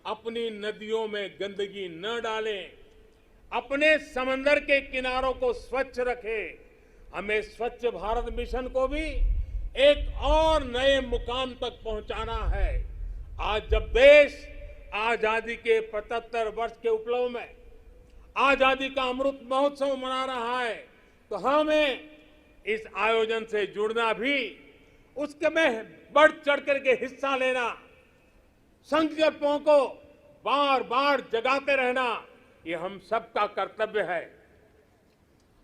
अपनी नदियों में गंदगी न डालें, अपने समंदर के किनारों को स्वच्छ रखें। हमें स्वच्छ भारत मिशन को भी एक और नए मुकाम तक पहुंचाना है। आज जब देश आजादी के 75 वर्ष के उपलक्ष्य में आजादी का अमृत महोत्सव मना रहा है, तो हमें इस आयोजन से जुड़ना भी, उसके में बढ़ चढ़ करके हिस्सा लेना, संकल्पों को बार बार जगाते रहना, ये हम सबका कर्तव्य है।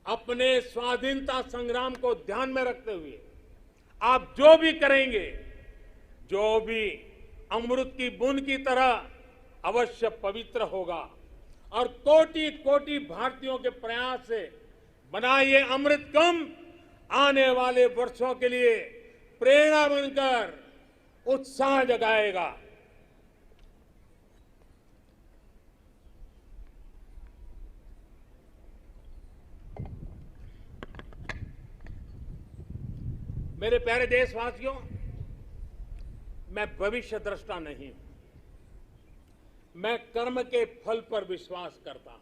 अपने स्वाधीनता संग्राम को ध्यान में रखते हुए आप जो भी करेंगे, जो भी अमृत की बूंद की तरह अवश्य पवित्र होगा और कोटि कोटि भारतीयों के प्रयास से बना ये अमृत कम आने वाले वर्षों के लिए प्रेरणा बनकर उत्साह जगाएगा। मेरे प्यारे देशवासियों, मैं भविष्य दृष्टा नहीं हूं, मैं कर्म के फल पर विश्वास करता हूं।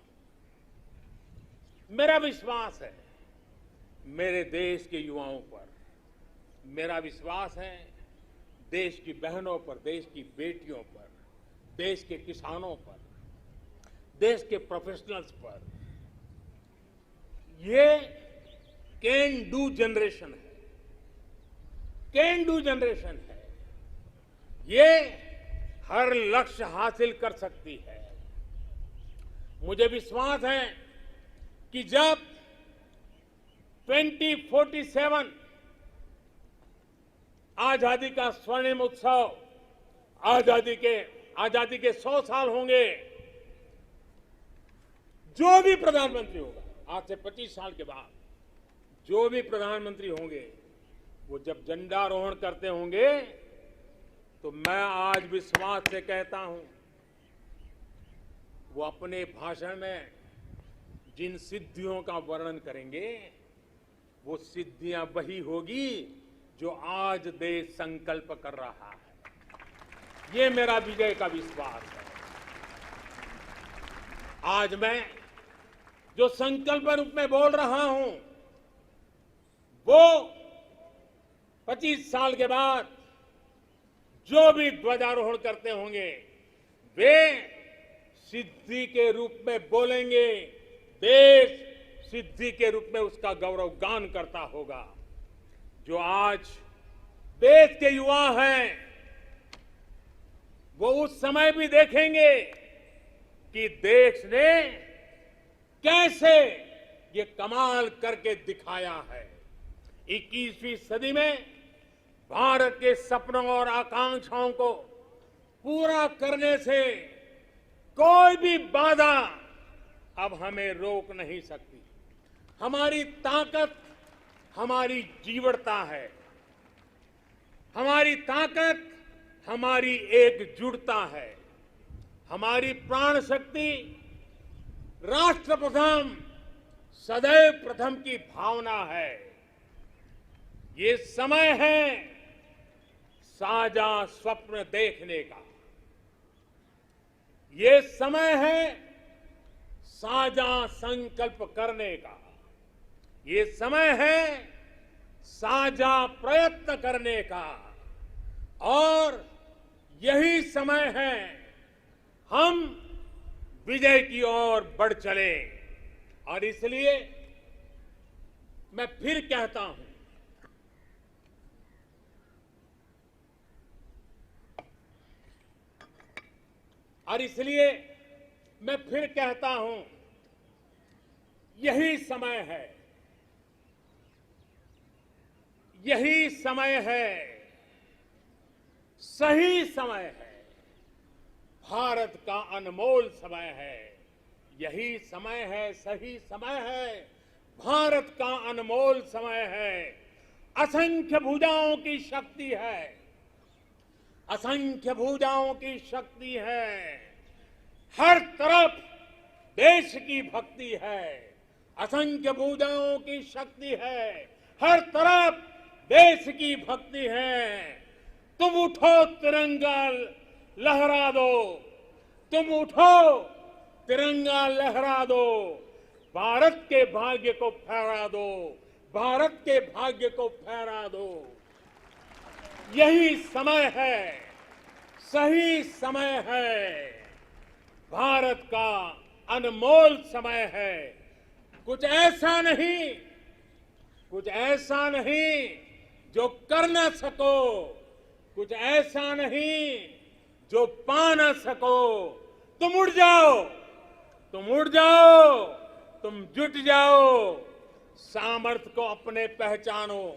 मेरा विश्वास है मेरे देश के युवाओं पर, मेरा विश्वास है देश की बहनों पर, देश की बेटियों पर, देश के किसानों पर, देश के प्रोफेशनल्स पर। ये कैन डू जनरेशन है, कैन डू जनरेशन है। ये हर लक्ष्य हासिल कर सकती है। मुझे विश्वास है कि जब 2047 आजादी का स्वर्णिम उत्सव, आजादी के 100 साल होंगे, जो भी प्रधानमंत्री होगा, आज से 25 साल के बाद जो भी प्रधानमंत्री होंगे, वो जब झंडारोहण करते होंगे, तो मैं आज विश्वास से कहता हूं, वो अपने भाषण में जिन सिद्धियों का वर्णन करेंगे, वो सिद्धियां वही होगी जो आज देश संकल्प कर रहा है। ये मेरा विजय का विश्वास है। आज मैं जो संकल्प रूप में बोल रहा हूं, वो 25 साल के बाद जो भी ध्वजारोहण करते होंगे, वे सिद्धि के रूप में बोलेंगे। देश सिद्धि के रूप में उसका गौरव गान करता होगा। जो आज देश के युवा हैं, वो उस समय भी देखेंगे कि देश ने कैसे ये कमाल करके दिखाया है। 21वीं सदी में भारत के सपनों और आकांक्षाओं को पूरा करने से कोई भी बाधा अब हमें रोक नहीं सकती। हमारी ताकत हमारी जीवटता है, हमारी ताकत हमारी एकजुटता है, हमारी प्राण शक्ति राष्ट्र प्रथम सदैव प्रथम की भावना है। ये समय है साझा स्वप्न देखने का, ये समय है साझा संकल्प करने का, ये समय है साझा प्रयत्न करने का और यही समय है हम विजय की ओर बढ़ चले। और इसलिए मैं फिर कहता हूं, यही समय है, यही समय है, सही समय है, भारत का अनमोल समय है। यही समय है, सही समय है, भारत का अनमोल समय है। असंख्य भुजाओं की शक्ति है, असंख्य भुजाओं की शक्ति है। हर तरफ देश की भक्ति है, असंख्य भुजाओं की शक्ति है, हर तरफ देश की भक्ति है। तुम उठो तिरंगा लहरा दो, तुम उठो तिरंगा लहरा दो, भारत के भाग्य को फहरा दो, भारत के भाग्य को फहरा दो। यही समय है, सही समय है, भारत का अनमोल समय है। कुछ ऐसा नहीं जो कर ना सको, कुछ ऐसा नहीं जो पा ना सको। तुम उड़ जाओ, तुम उड़ जाओ, तुम जुट जाओ। सामर्थ्य को अपने पहचानो,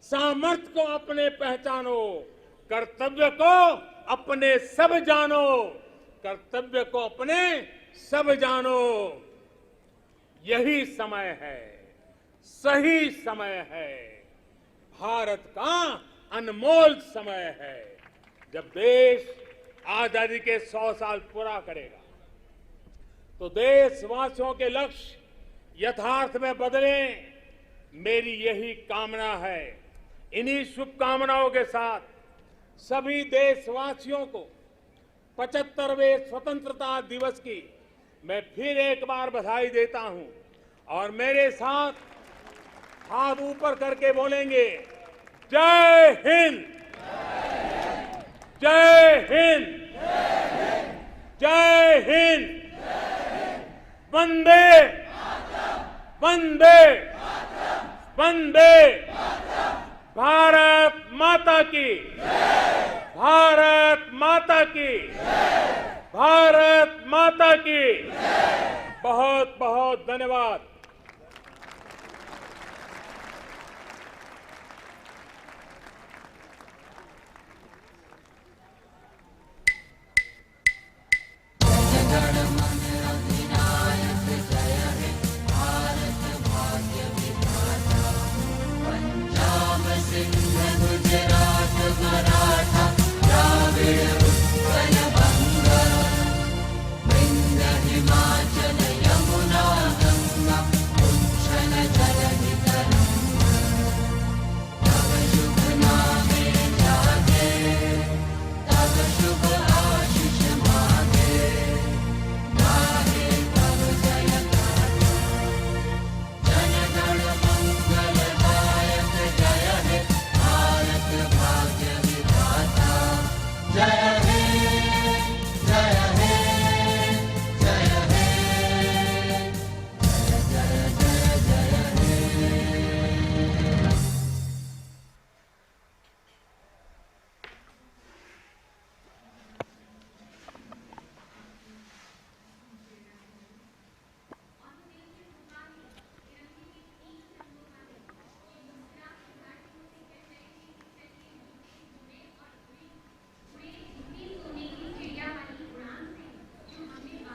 सामर्थ्य को अपने पहचानो, कर्तव्य को अपने सब जानो, कर्तव्य को अपने सब जानो। यही समय है, सही समय है, भारत का अनमोल समय है। जब देश आजादी के 100 साल पूरा करेगा तो देशवासियों के लक्ष्य यथार्थ में बदलें, मेरी यही कामना है। इन्हीं शुभकामनाओं के साथ सभी देशवासियों को 75वें स्वतंत्रता दिवस की मैं फिर एक बार बधाई देता हूं और मेरे साथ हाथ ऊपर करके बोलेंगे, जय हिंद, जय हिंद, जय हिंद, वंदे वंदे वंदे, भारत माता की, भारत माता की, भारत माता की। बहुत बहुत धन्यवाद।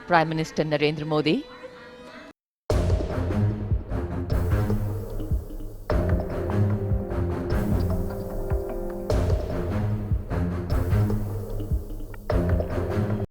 Prime Minister Narendra Modi,